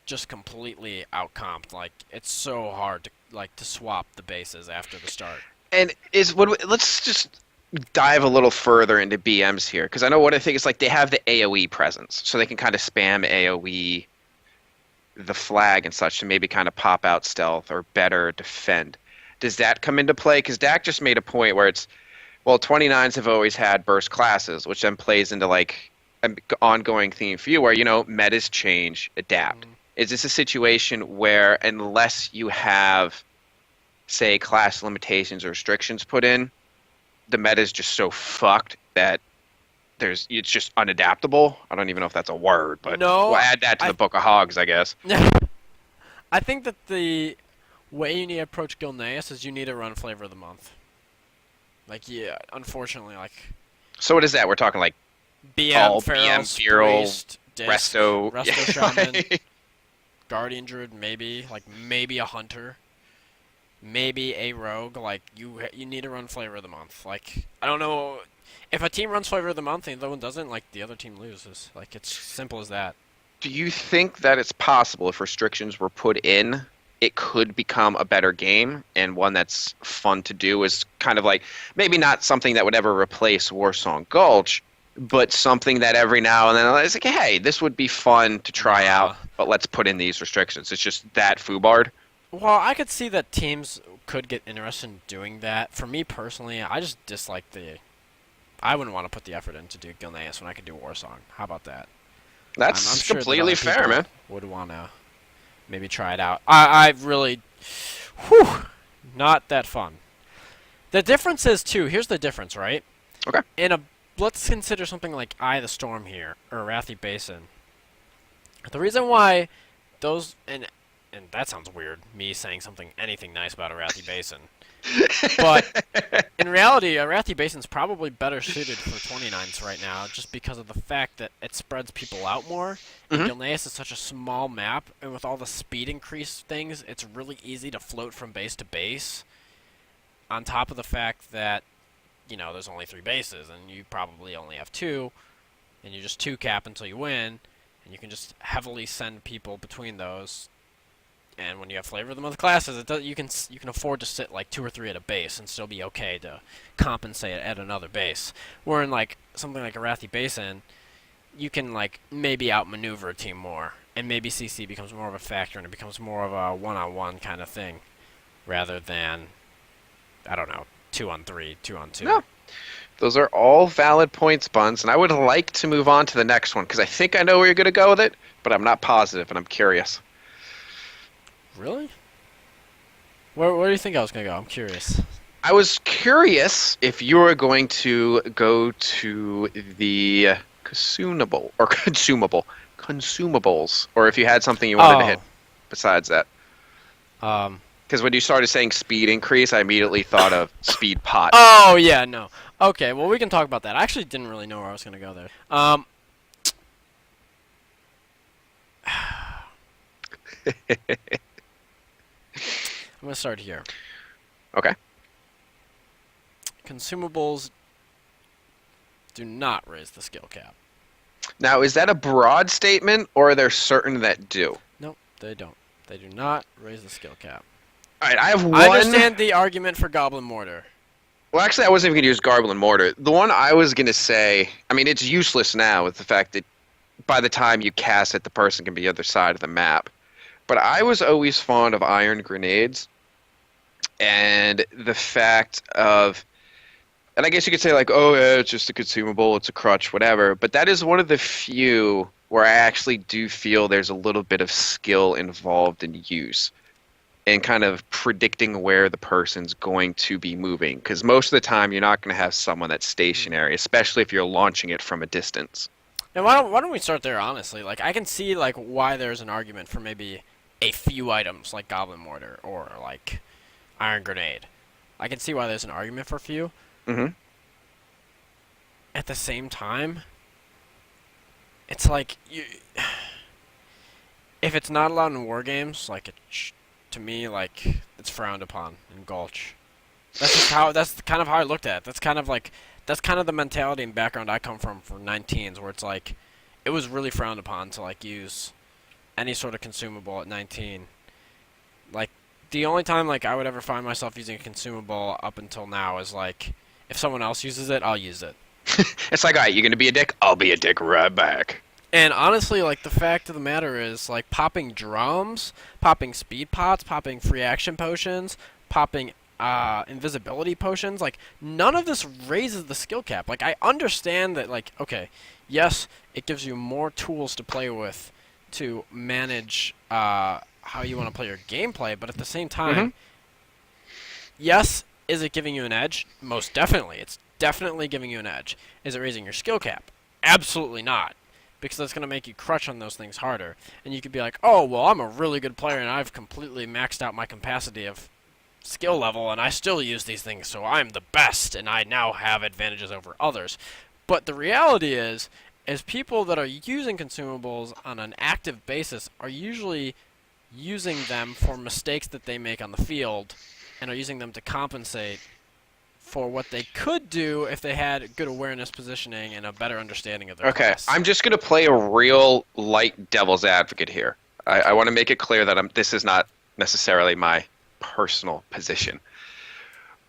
just completely outcomped. Like it's so hard to swap the bases after the start. And let's just dive a little further into BMs here because I know what I think is like they have the AOE presence, so they can kind of spam AOE the flag and such to maybe kind of pop out stealth or better defend. Does that come into play? Because Dak just made a point where it's, well, 29s have always had burst classes, which then plays into like an ongoing theme for you where, metas change, adapt. Mm. Is this a situation where unless you have, say, class limitations or restrictions put in, the meta is just so fucked that it's just unadaptable? I don't even know if that's a word, but we'll No, add that to the I book of hogs, I guess. I think that the way you need to approach Gilneas is you need to run flavor of the month. Like yeah, unfortunately, like So what is that? We're talking like BM, all Feral, BM, Feral, Priest, Disc, Resto. Resto Shaman, Guardian Druid, maybe a Hunter, maybe a Rogue. Like you need to run flavor of the month. Like I don't know if a team runs flavor of the month and the other one doesn't, like the other team loses. Like it's simple as that. Do you think that it's possible if restrictions were put in, it could become a better game and one that's fun to do is kind of like maybe not something that would ever replace Warsong Gulch, but something that every now and then it's like, hey, this would be fun to try out, Nah. but let's put in these restrictions. It's just that foobard. Well, I could see that teams could get interested in doing that. For me personally, I just dislike the. I wouldn't want to put the effort in to do Gilneas when I could do Warsong. How about that? I'm That's sure that completely other fair, people man. would want to maybe try it out. I really, whew, not that fun. The difference is too. Here's the difference, right? Okay. In a let's consider something like Eye of the Storm here or Wrathy Basin. The reason why those and that sounds weird, me saying anything nice about a Wrathy Basin. But in reality, a Wrathy Basin's probably better suited for 29s right now, just because of the fact that it spreads people out more. And Hmm. Gilneas is such a small map, and with all the speed increase things, it's really easy to float from base to base. On top of the fact that, there's only 3 bases, and you probably only have 2, and you just 2 cap until you win, and you can just heavily send people between those. And when you have flavor of the month classes, you can afford to sit like 2 or 3 at a base and still be okay to compensate at another base. Where in like something like a Wrathy Basin, you can like maybe outmaneuver a team more, and maybe CC becomes more of a factor, and it becomes more of a one-on-one kind of thing, rather than I don't know 2-on-3, 2-on-2. No, those are all valid points, Buns, and I would like to move on to the next one because I think I know where you're going to go with it, but I'm not positive, and I'm curious. Really? Where do you think I was gonna go? I'm curious. I was curious if you were going to go to the consumables, or if you had something you wanted to hit Oh, besides that. um, Because when you started saying speed increase, I immediately thought of speed pot. oh yeah, no. Okay, well we can talk about that. I actually didn't really know where I was gonna go there. I'm gonna start here. Okay. Consumables do not raise the skill cap. Now, is that a broad statement, or are there certain that do? Nope, they don't. They do not raise the skill cap. All right, I have one. I understand the argument for Goblin Mortar. Well, actually, I wasn't even going to use Garble and Mortar. The one I was going to say, I mean, it's useless now with the fact that by the time you cast it, the person can be the other side of the map. But I was always fond of iron grenades and the fact of, and I guess you could say like, oh yeah, it's just a consumable, it's a crutch, whatever. But that is one of the few where I actually do feel there's a little bit of skill involved in use and kind of predicting where the person's going to be moving. Because most of the time, you're not going to have someone that's stationary, especially if you're launching it from a distance. And why don't we start there? Honestly, like I can see like why there's an argument for maybe a few items like Goblin Mortar or like Iron Grenade. I can see why there's an argument for a few. Hmm. At the same time, it's like if it's not allowed in war games, like to me, like it's frowned upon in Gulch. That's just how. That's kind of how I looked at it. That's kind of the mentality and background I come from for 19s, where it's like, it was really frowned upon to like use any sort of consumable at 19. Like the only time like I would ever find myself using a consumable up until now is like if someone else uses it, I'll use it. It's like, all right, you're gonna be a dick. I'll be a dick right back. And honestly, like the fact of the matter is, like popping drums, popping speed pots, popping free action potions, popping invisibility potions, like none of this raises the skill cap. Like I understand that, like okay, yes, it gives you more tools to play with to manage how you want to play your gameplay, but at the same Hmm. time, yes, is it giving you an edge? Most definitely, it's definitely giving you an edge. Is it raising your skill cap? Absolutely not, because that's going to make you crutch on those things harder. And you could be like, oh, well, I'm a really good player and I've completely maxed out my capacity of skill level and I still use these things, so I'm the best and I now have advantages over others. But the reality is people that are using consumables on an active basis are usually using them for mistakes that they make on the field and are using them to compensate for what they could do if they had good awareness, positioning, and a better understanding of their Okay, class. I'm just gonna play a real light devil's advocate here. I want to make it clear that this is not necessarily my personal position.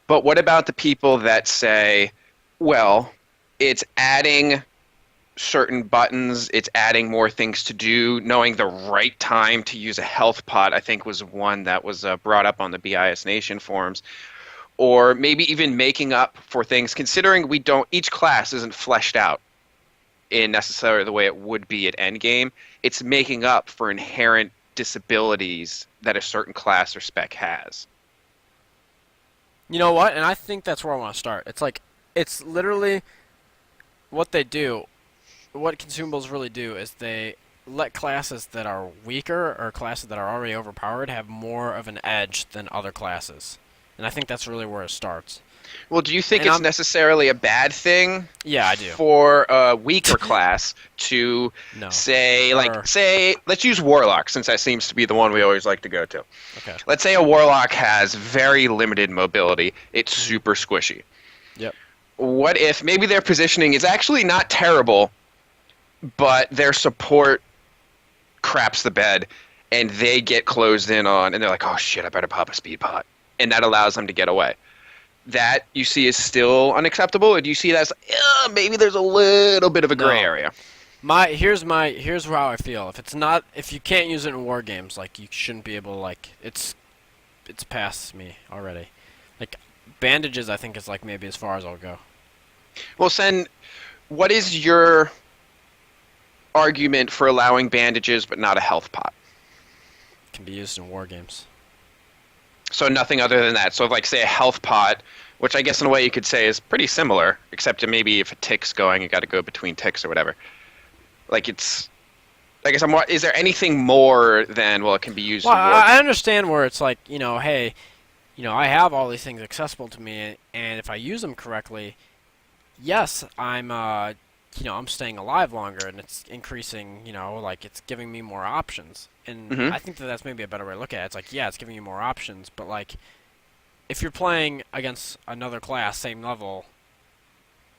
But what about the people that say, well, it's adding certain buttons, it's adding more things to do, knowing the right time to use a health pot, I think was one that was brought up on the BIS Nation forums, or maybe even making up for things, considering each class isn't fleshed out in necessarily the way it would be at endgame. It's making up for inherent disabilities that a certain class or spec has. You know what? And I think that's where I want to start. It's like, it's literally what they do. What consumables really do is they let classes that are weaker or classes that are already overpowered have more of an edge than other classes. And I think that's really where it starts. Well, do you think And it's necessarily a bad thing yeah, I do. for a weaker class to No. say, let's use Warlock since that seems to be the one we always like to go to. Okay. Let's say a Warlock has very limited mobility. It's super squishy. Yep. What if maybe their positioning is actually not terrible, but their support craps the bed and they get closed in on and they're like, oh shit, I better pop a speed pot. And that allows them to get away. That you see is still unacceptable, or do you see that as maybe there's a little bit of a gray No. area? Here's how I feel. If you can't use it in war games, like you shouldn't be able to, like it's past me already. Like bandages, I think is like maybe as far as I'll go. Well, Sen, what is your argument for allowing bandages but not a health pot? It can be used in war games. So nothing other than that. So, like, say a health pot, which I guess in a way you could say is pretty similar, except that maybe if a tick's going, you got to go between ticks or whatever. Like it's, I guess is there anything more than well, it can be used Well, in war? I understand where it's like, hey, I have all these things accessible to me, and if I use them correctly, yes, I'm staying alive longer, and it's increasing, like it's giving me more options. And Mm-hmm. I think that that's maybe a better way to look at it. It's like, yeah, it's giving you more options, but like, if you're playing against another class, same level,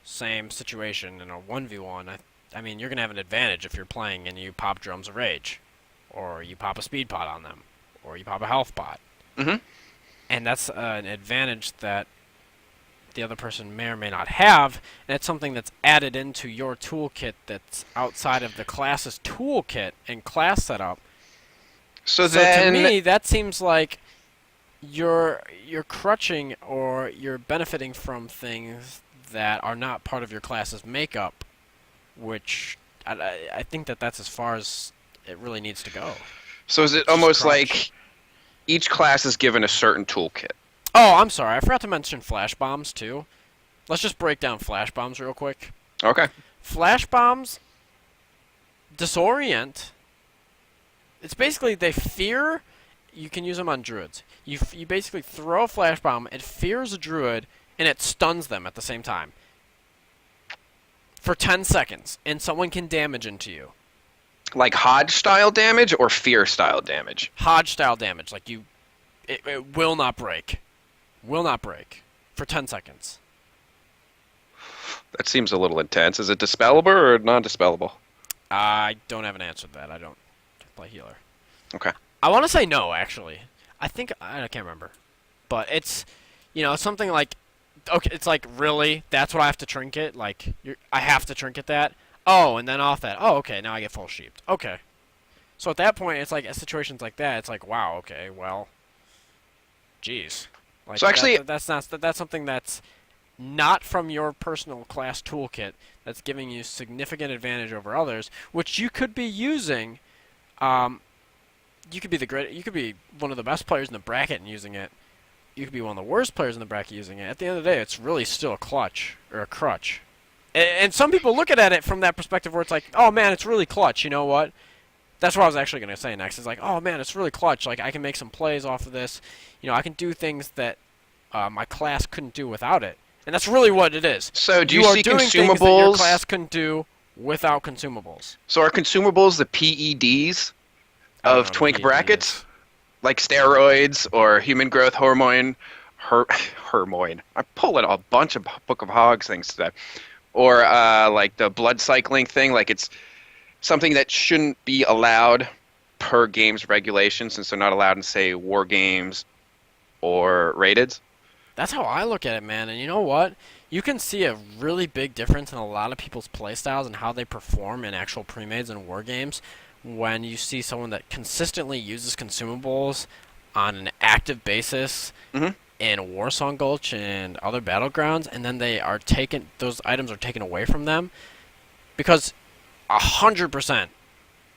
same situation in a 1v1, I mean, you're gonna have an advantage if you're playing and you pop drums of rage, or you pop a speed pot on them, or you pop a health pot, Mm-hmm. and that's an advantage that the other person may or may not have, and it's something that's added into your toolkit that's outside of the class's toolkit and class setup. So So then, to me, that seems like you're crutching or you're benefiting from things that are not part of your class's makeup, which I think that that's as far as it really needs to go. so is it Just almost crutch. like each class is given a certain toolkit? Oh, I'm sorry. I forgot to mention flash bombs too. Let's just break down flash bombs real quick. Okay. Flash bombs disorient. It's basically they fear you can use them on druids. You basically throw a flash bomb, it fears a druid, and it stuns them at the same time for 10 seconds, and someone can damage into you. Like Hodge style damage or Fear style damage? Hodge style damage, like it will not break, will not break for 10 seconds. That seems a little intense. Is it dispellable or non-dispellable? I don't have an answer to that. I don't play healer. Okay. I want to say no, actually. I can't remember, but it's something like, okay, it's like, really, that's what I have to trinket. Like I have to trinket that. Oh, and then off that. Oh, okay, now I get full sheeped. Okay. So at that point, it's like situations like that. It's like, wow, okay, well, geez. Like, So actually, that's something that's not from your personal class toolkit that's giving you significant advantage over others, which you could be using. You could be one of the best players in the bracket and using it. You could be one of the worst players in the bracket using it. At the end of the day, it's really still a clutch or a crutch. And some people look at it from that perspective where it's like, oh man, it's really clutch. You know what? That's what I was actually going to say next. It's like, oh man, it's really clutch. Like I can make some plays off of this. I can do things that my class couldn't do without it. And that's really what it is. so do you are see doing things that your consumables? class couldn't do without consumables. So are consumables the PEDs I don't know of what a twink PED brackets? is. Like steroids or human growth hormone? Hormone. I'm pulling a bunch of Book of Hogs things today. Or like the blood cycling thing. Like it's something that shouldn't be allowed per game's regulations since they're not allowed in, say, war games or rated. That's how I look at it, man. And you know what? You can see a really big difference in a lot of people's playstyles and how they perform in actual pre-mades and war games when you see someone that consistently uses consumables on an active basis in Warsong Gulch and other battlegrounds, and then those items are taken away from them because 100%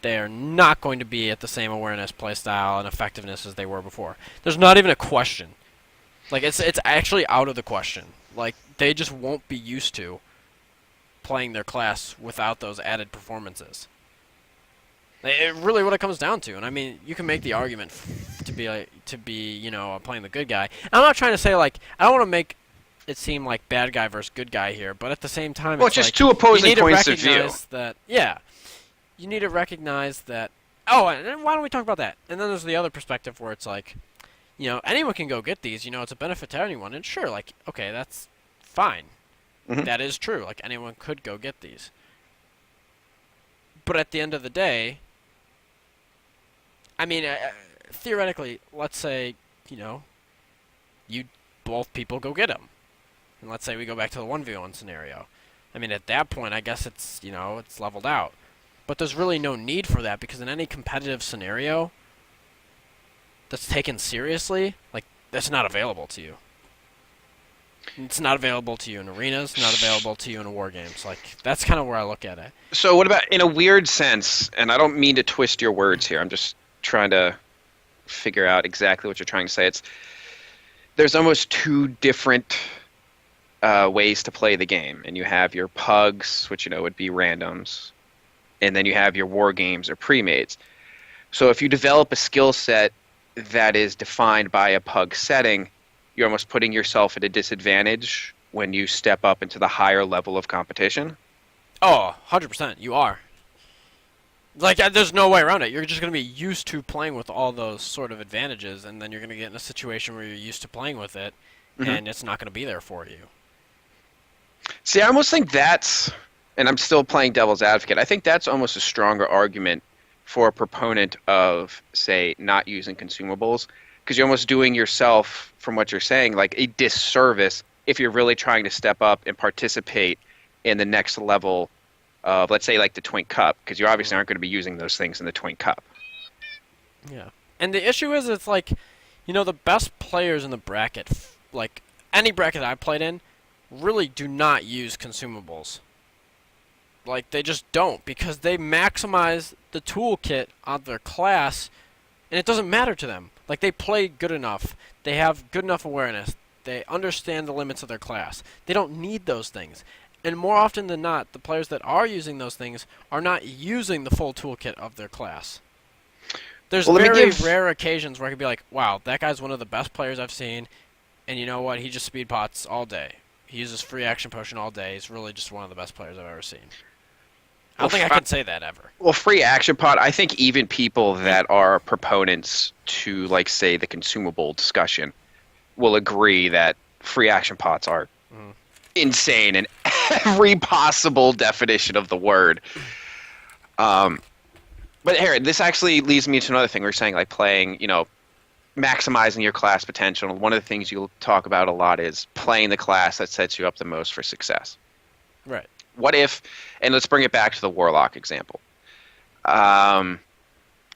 they are not going to be at the same awareness, playstyle, and effectiveness as they were before. There's not even a question. Like it's actually out of the question. Like they just won't be used to playing their class without those added performances. It really what it comes down to. And I mean, you can make the argument to be playing the good guy. And I'm not trying to say like I don't want to make it seem like bad guy versus good guy here, but at the same time, Well, it's just like, two opposing you need points to of view. recognize that. Yeah, you need to recognize that. Oh, and then why don't we talk about that? And then there's the other perspective where it's like, anyone can go get these. It's a benefit to anyone. And sure, like, okay, that's fine. That is true. Like, anyone could go get these. But at the end of the day, I mean, theoretically, let's say, you both people go get them. And let's say we go back to the 1v1 scenario. I mean, at that point, I guess it's, it's leveled out. But there's really no need for that because in any competitive scenario that's taken seriously, like, that's not available to you. It's not available to you in arenas, not available to you in war games. Like, that's kind of where I look at it. So what about, in a weird sense, and I don't mean to twist your words here, I'm just trying to figure out exactly what you're trying to say. There's almost two different ways to play the game. And you have your pugs, which, would be randoms. And then you have your war games or pre-mades. So if you develop a skill set that is defined by a pug setting, you're almost putting yourself at a disadvantage when you step up into the higher level of competition. Oh, 100%. You are. Like, there's no way around it. You're just going to be used to playing with all those sort of advantages, and then you're going to get in a situation where you're used to playing with it, and it's not going to be there for you. See, I almost think that's, and I'm still playing devil's advocate, I think that's almost a stronger argument for a proponent of, say, not using consumables, because you're almost doing yourself, from what you're saying, like a disservice if you're really trying to step up and participate in the next level of, let's say, like the Twink Cup, because you obviously aren't going to be using those things in the Twink Cup. Yeah. And the issue is, it's like, the best players in the bracket, like any bracket I played in, really do not use consumables. Like, they just don't, because they maximize the toolkit on their class, and it doesn't matter to them. Like, they play good enough. They have good enough awareness. They understand the limits of their class. They don't need those things. And more often than not, the players that are using those things are not using the full toolkit of their class. There's Well, let me very give. rare occasions where I could be like, wow, that guy's one of the best players I've seen, and you know what? He just speed pots all day. He uses free action potion all day. He's really just one of the best players I've ever seen. I Well, don't think I can say that ever. well, free action pot. I think even people that are proponents to, like, say, the consumable discussion will agree that free action pots are Mm. insane in every possible definition of the word. Um, but here, this actually leads me to another thing. We're saying, like, playing, maximizing your class potential. One of the things you'll talk about a lot is playing the class that sets you up the most for success. Right. What if, and let's bring it back to the Warlock example. Um,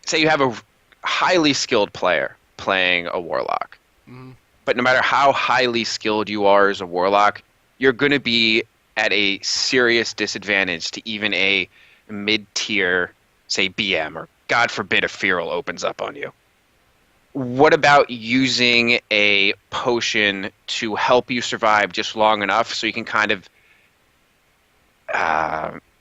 Say you have a highly skilled player playing a Warlock, Mm. but no matter how highly skilled you are as a Warlock, you're going to be at a serious disadvantage to even a mid-tier, say, BM, or God forbid a Feral opens up on you. What about using a potion to help you survive just long enough so you can kind of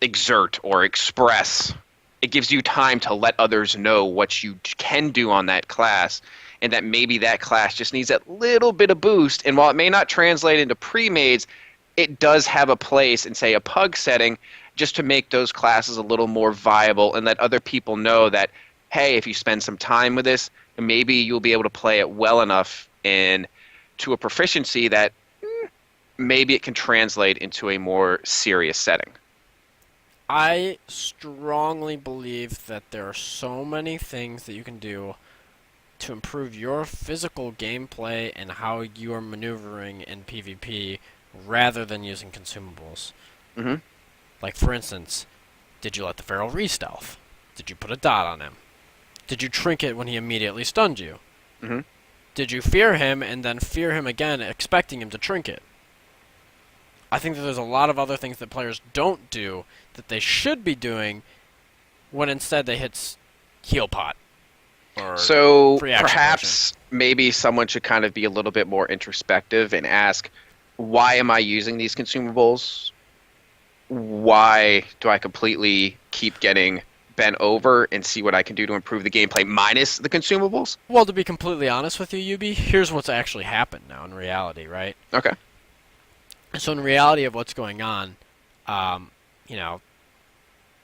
exert or express? It gives you time to let others know what you can do on that class, and that maybe that class just needs that little bit of boost. And while it may not translate into pre-mades, it does have a place in, say, a pug setting, just to make those classes a little more viable and let other people know that, hey, if you spend some time with this, maybe you'll be able to play it well enough and to a proficiency that maybe it can translate into a more serious setting. I strongly believe that there are so many things that you can do to improve your physical gameplay and how you are maneuvering in PvP rather than using consumables. Hmm. Like, for instance, did you let the Feral re-stealth? Did you put a dot on him? Did you trinket when he immediately stunned you? Hmm. Did you fear him and then fear him again, expecting him to trinket? I think that there's a lot of other things that players don't do that they should be doing when instead they hit heal pot or So free action potion. perhaps maybe someone should kind of be a little bit more introspective and ask, why am I using these consumables? Why do I completely keep getting bent over, and see what I can do to improve the gameplay minus the consumables? Well, to be completely honest with you, Yubi, here's what's actually happened now in reality, right? Okay. So in reality of what's going on, um, you know,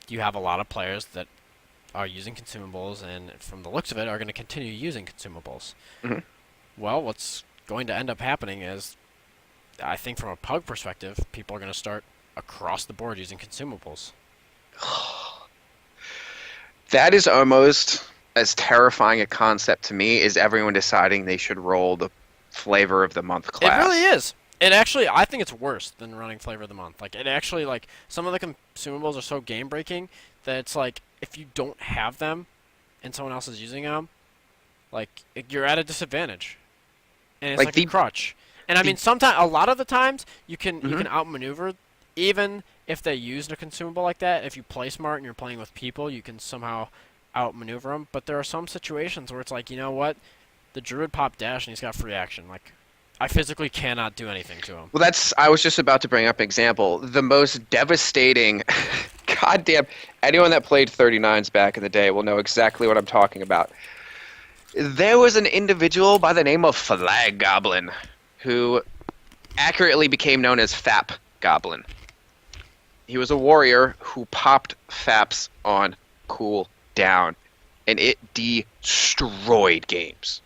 you have a lot of players that are using consumables, and from the looks of it, are going to continue using consumables. Hmm. Well, what's going to end up happening is, I think from a pug perspective, people are going to start across the board using consumables. That is almost as terrifying a concept to me as everyone deciding they should roll the flavor of the month It class. really is. It actually, I think it's worse than running flavor of the month. Like, it actually, like, some of the consumables are so game breaking that it's like, if you don't have them and someone else is using them, like, you're at a disadvantage, and it's Like like a the crutch. And I the mean, sometimes, a lot of the times, you Mhm. can outmaneuver, even if they used a consumable like that. If you play smart and you're playing with people, you can somehow outmaneuver them. But there are some situations where it's like, you know what, the druid popped dash and he's got free action. Like, I physically cannot do anything to him. Well, I was just about to bring up an example. The most devastating, goddamn, anyone that played 39s back in the day will know exactly what I'm talking about. There was an individual by the name of Flag Goblin who accurately became known as Fap Goblin. He was a warrior who popped Faps on cool down, and it destroyed games.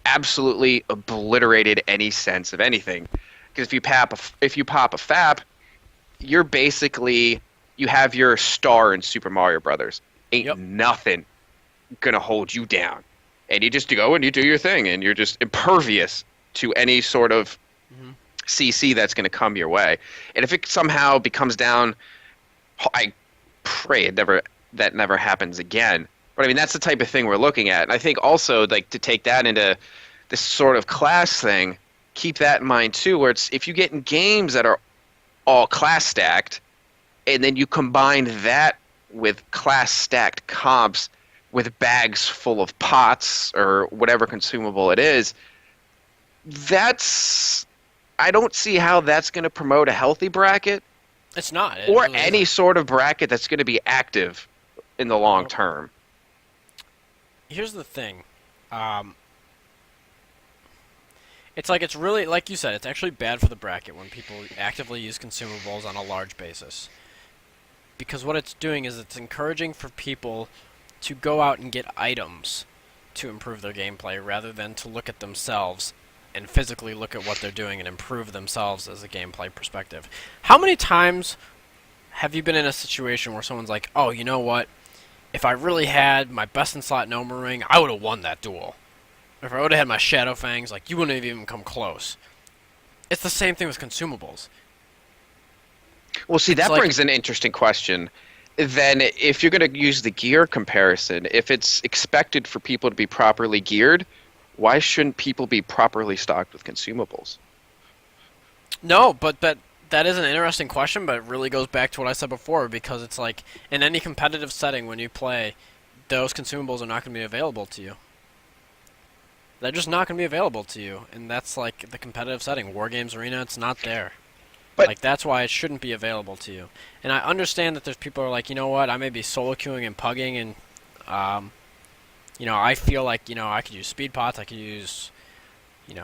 Absolutely obliterated any sense of anything. Because if you pop a Fap, you're basically, you have your star in Super Mario Brothers. Ain't Yep. nothing gonna hold you down, and you just go and you do your thing, and you're just impervious to any sort of Hmm. CC that's gonna come your way. And if it somehow becomes down, I pray that never happens again. But I mean, that's the type of thing we're looking at. And I think also, like, to take that into this sort of class thing, keep that in mind too, where it's, if you get in games that are all class stacked, and then you combine that with class stacked comps with bags full of pots or whatever consumable it is, that's, I don't see how that's going to promote a healthy bracket It's not. It or really any isn't. sort of bracket that's going to be active in the long Nope. term. here's the thing. Um, it's like it's really like you said. It's actually bad for the bracket when people actively use consumables on a large basis. Because what it's doing is it's encouraging for people to go out and get items to improve their gameplay rather than to look at themselves and physically look at what they're doing and improve themselves as a gameplay perspective. How many times have you been in a situation where someone's like, "Oh, you know what? If I really had my best in slot Noma ring, I would have won that duel. If I would have had my Shadow Fangs, like you wouldn't have even come close." It's the same thing with consumables. Well, see, It's that like brings an interesting question. Then, if you're going to use the gear comparison, if it's expected for people to be properly geared, why shouldn't people be properly stocked with consumables? no, but that is an interesting question, but it really goes back to what I said before because it's like in any competitive setting when you play, those consumables are not going to be available to you. They're just not going to be available to you, and that's like the competitive setting. War Games Arena, it's not there. But Like that's why it shouldn't be available to you. And I understand that there's people who are like, you know what, I may be solo queuing and pugging, and um, I feel like I could use speed pots, I could use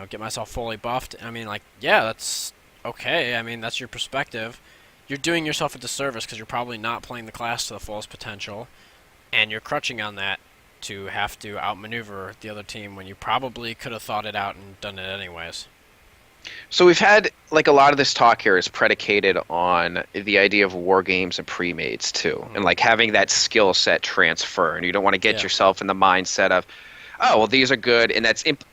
get myself fully buffed. I mean, like, yeah, that's okay. I mean, that's your perspective. You're doing yourself a disservice because you're probably not playing the class to the fullest potential, and you're crutching on that to have to outmaneuver the other team when you probably could have thought it out and done it anyways. so we've had like a lot of this talk here is predicated on the idea of war games and pre-mades too, and Hmm. like having that skill set transfer, and you don't want to get Yeah. yourself in the mindset of, oh, well, these are good, and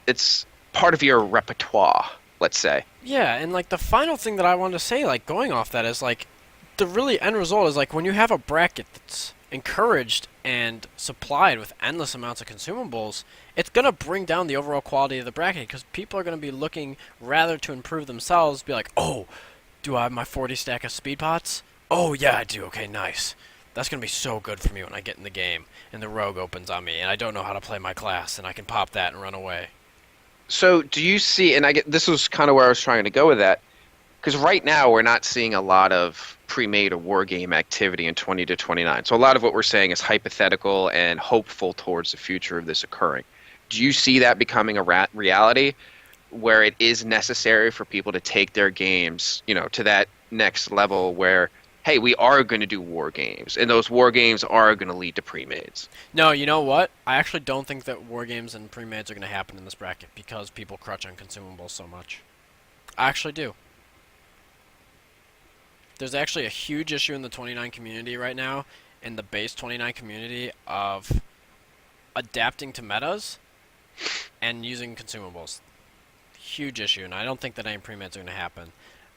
it's part of your repertoire, let's say. Yeah, and like the final thing that I wanted to say, like going off that, is like the really end result is like when you have a bracket that's encouraged and supplied with endless amounts of consumables, it's gonna bring down the overall quality of the bracket because people are gonna be looking rather to improve themselves, be like, oh, do I have my 40 stack of speed pots? Oh yeah, I do. Okay, nice. That's gonna be so good for me when I get in the game and the rogue opens on me and I don't know how to play my class and I can pop that and run away. So do you see, and I get this was kind of where I was trying to go with that, because right now we're not seeing a lot of pre-made or war game activity in 20 to 29. So a lot of what we're saying is hypothetical and hopeful towards the future of this occurring. Do you see that becoming a reality where it is necessary for people to take their games, to that next level where, hey, we are going to do war games, and those war games are going to lead to pre-mades? No, you know what? I actually don't think that war games and pre-mades are gonna happen in this bracket because people crutch on consumables so much. I actually do. There's actually a huge issue in the 29 community right now, in the base 29 community, of adapting to metas and using consumables. Huge issue, and I don't think that any pre-meds are going to happen.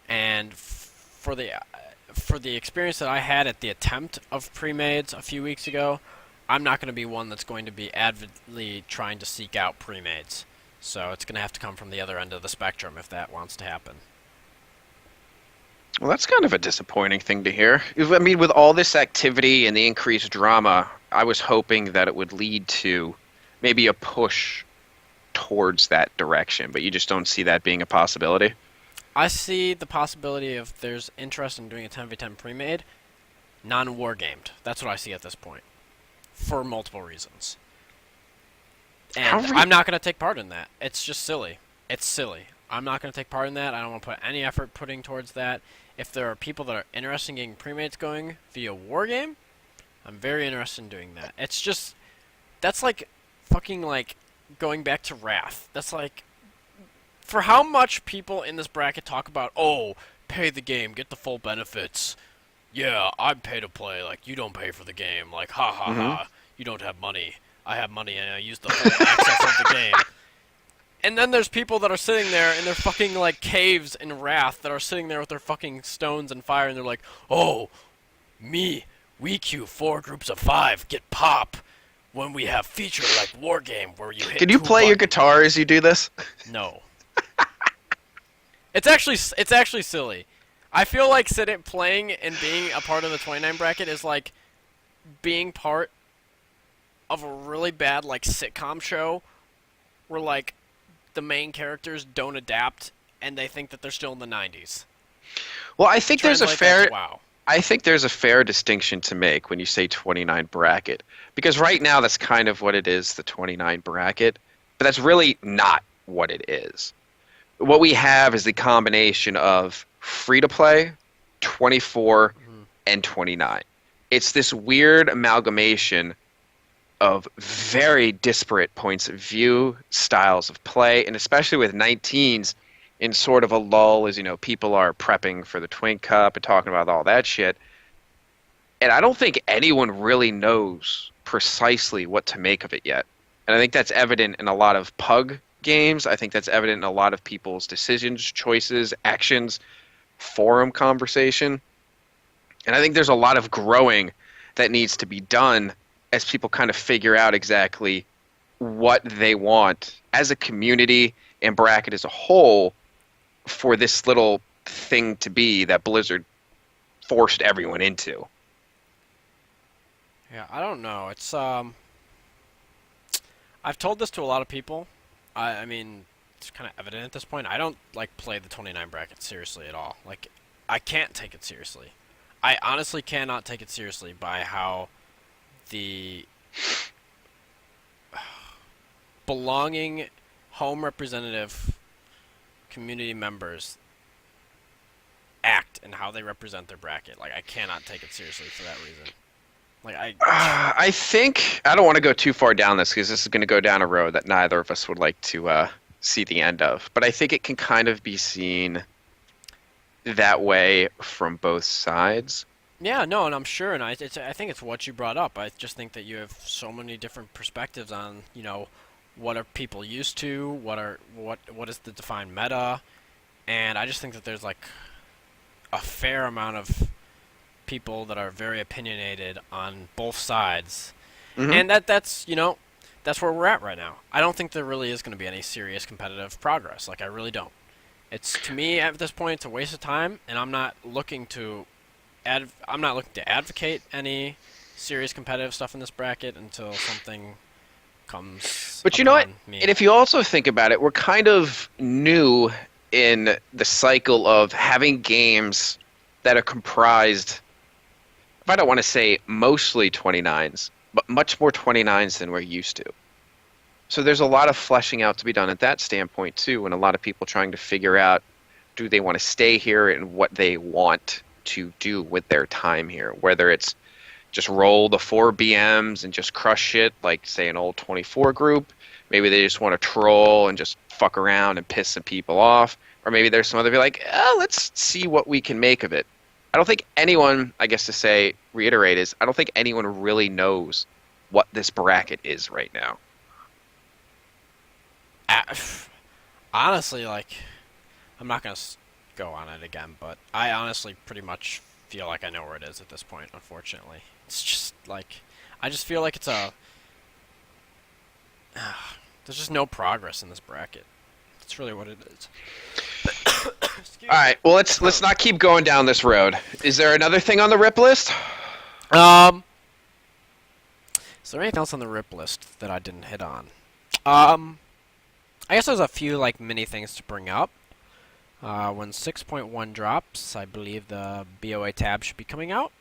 And for the experience that I had at the attempt of pre-mades a few weeks ago, I'm not going to be one that's going to be avidly trying to seek out pre-mades. So it's going to have to come from the other end of the spectrum if that wants to happen. Well, that's kind of a disappointing thing to hear. I mean, with all this activity and the increased drama, I was hoping that it would lead to maybe a push towards that direction, but you just don't see that being a possibility. I see the possibility of there's interest in doing a 10v10 pre-made, non-war gamed. That's what I see at this point, for multiple reasons. How And re- I'm not going to take part in that. It's just silly. It's silly. I'm not going to take part in that. I don't want to put any effort putting towards that. If there are people that are interested in getting premates going via war game, I'm very interested in doing that. It's just that's like fucking like going back to Wrath. That's like for how much people in this bracket talk about, oh, pay the game, get the full benefits. Yeah, I'm pay to play. Like you don't pay for the game. Like ha ha hmm ha, you don't have money. I have money and I use the full access of the game. And then there's people that are sitting there in their fucking like caves in Wrath that are sitting there with their fucking stones and fire, and they're like, "Oh, me, we queue 4 groups of 5, get pop when we have feature like War Game where you hit Can you two play your buttons." guitar as you do this? No, it's actually silly. I feel like sitting playing and being a part of the 29 bracket is like being part of a really bad like sitcom show where like the main characters don't adapt and they think that they're still in the 90s. Well, I think there's a Translate that fair to WoW. I think there's a fair distinction to make when you say 29 bracket, because right now that's kind of what it is, the 29 bracket, but that's really not what it is. What we have is the combination of free to play, 24, Mhm. and 29. It's this weird amalgamation of very disparate points of view, styles of play, and especially with 19s in sort of a lull as people are prepping for the Twink Cup and talking about all that shit. And I don't think anyone really knows precisely what to make of it yet. And I think that's evident in a lot of pug games. I think that's evident in a lot of people's decisions, choices, actions, forum conversation. And I think there's a lot of growing that needs to be done as people kind of figure out exactly what they want as a community and bracket as a whole for this little thing to be that Blizzard forced everyone into. Yeah, I don't know. I've told this to a lot of people. I mean, it's kind of evident at this point. I don't like play the 29 bracket seriously at all. Like, I can't take it seriously. I honestly cannot take it seriously by how the belonging home representative community members act and how they represent their bracket. Like, I cannot take it seriously for that reason. Like, I think I don't want to go too far down this because this is going to go down a road that neither of us would like to see the end of. But I think it can kind of be seen that way from both sides. Yeah, no, and I'm sure, and I think it's what you brought up. I just think that you have so many different perspectives on, what are people used to, what is the defined meta, and I just think that there's like a fair amount of people that are very opinionated on both sides, Hmm. and that's where we're at right now. I don't think there really is going to be any serious competitive progress. Like I really don't. It's to me at this point it's a waste of time, and I'm not looking to advocate any serious competitive stuff in this bracket until something comes But you know what? upon And me. if you also think about it, we're kind of new in the cycle of having games that are comprised, if I don't want to say mostly 29s, but much more 29s than we're used to. So there's a lot of fleshing out to be done at that standpoint too, and a lot of people trying to figure out do they want to stay here and what they want to do with their time here, whether it's just roll the four BMs and just crush shit like say an old 24 group. Maybe they just want to troll and just fuck around and piss some people off. Or maybe there's some other be like, oh, let's see what we can make of it. I don't think anyone, I guess to say, reiterate is, I don't think anyone really knows what this bracket is right now. A- Honestly, like I'm not gonna go on it again, but I honestly pretty much feel like I know where it is at this point. Unfortunately, it's just like I just feel like there's just no progress in this bracket. That's really what it is. All Excuse me. right, well let's not keep going down this road. Is there another thing on the rip list? Um, is there anything else on the rip list that I didn't hit on? Um, I guess there's a few like mini things to bring up. When 6.1 drops, I believe the BOA tab should be coming out.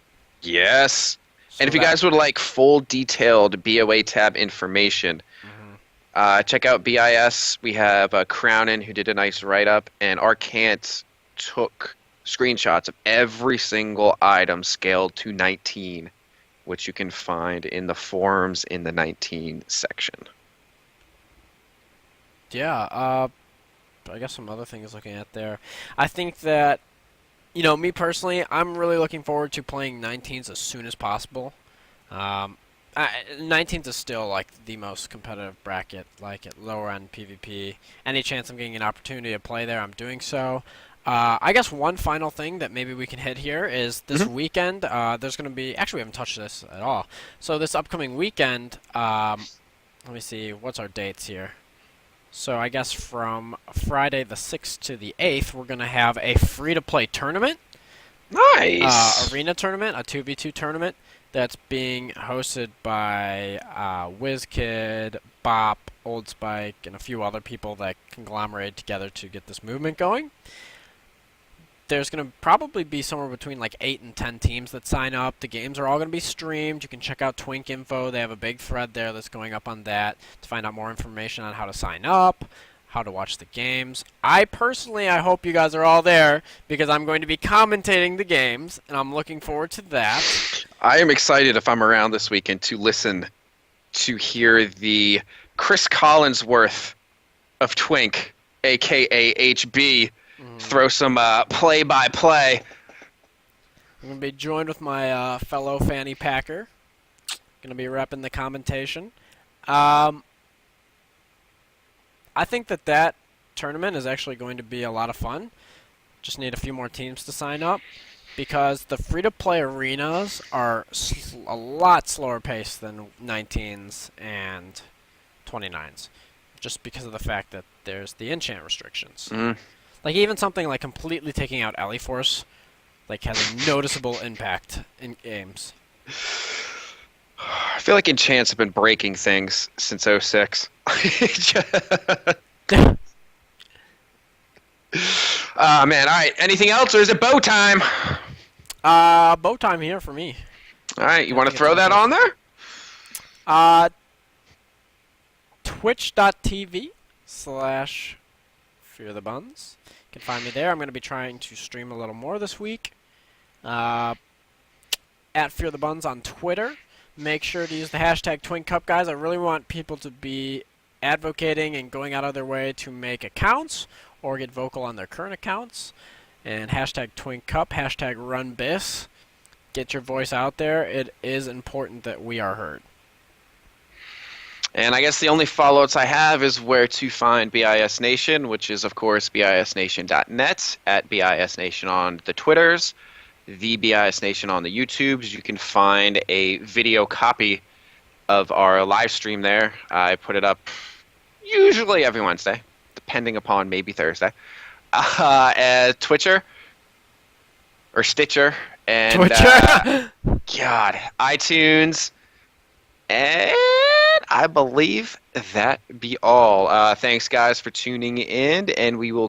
Yes. And So if you that. guys would like full detailed BOA tab information, Mhm. check out BIS. We have Crownin who did a nice write up, and Arcant took screenshots of every single item scaled to 19, which you can find in the forums in the 19 section. Yeah. I guess some other things looking at there. I think that me personally, I'm really looking forward to playing 19s as soon as possible. Um, 19s is still like the most competitive bracket, like at lower end PvP. Any chance I'm getting an opportunity to play there, I'm doing so. I guess one final thing that maybe we can hit here is this Hmm. weekend. There's going to be actually we haven't touched this at all. So this upcoming weekend, let me see, what's our dates here? So I guess from Friday the 6th to the 8th, we're going to have a free-to-play tournament, Nice. arena tournament, a 2v2 tournament that's being hosted by WizKid, Bop, Old Spike, and a few other people that conglomerated together to get this movement going. there's going to probably be somewhere between like 8 and 10 teams that sign up. The games are all going to be streamed. You can check out Twink Info. They have a big thread there that's going up on that to find out more information on how to sign up, how to watch the games. I hope you guys are all there because I'm going to be commentating the games, and I'm looking forward to that. I am excited if I'm around this weekend to hear the Chris Collinsworth of Twink, a.k.a. HB, throw some play-by-play. I'm going to be joined with my fellow Fanny Packer. Going to be repping the commentation. I think that tournament is actually going to be a lot of fun. Just need a few more teams to sign up because the free-to-play arenas are a lot slower paced than 19s and 29s, just because of the fact that there's the enchant restrictions. Like even something like completely taking out Alley Force, like has a noticeable impact in games. I feel like enchants have been breaking things since '06. Man, all right. Anything else, or is it bow time? Bow time here for me. All right, you want to throw that on there? Twitch.tv/FearTheBuns. You can find me there. I'm going to be trying to stream a little more this week. At FearTheBuns on Twitter. Make sure to use the hashtag TwinkCup, guys. I really want people to be advocating and going out of their way to make accounts or get vocal on their current accounts. And hashtag TwinkCup, hashtag RunBis. Get your voice out there. It is important that we are heard. And I guess the only follow-ups I have is where to find BIS Nation, which is, of course, bisnation.net, at BIS Nation on the Twitters, the BIS Nation on the YouTubes. You can find a video copy of our live stream there. I put it up usually every Wednesday, depending upon maybe Thursday. At Twitcher, or Stitcher, and God, iTunes, and I believe that be all. Thanks, guys, for tuning in, and we will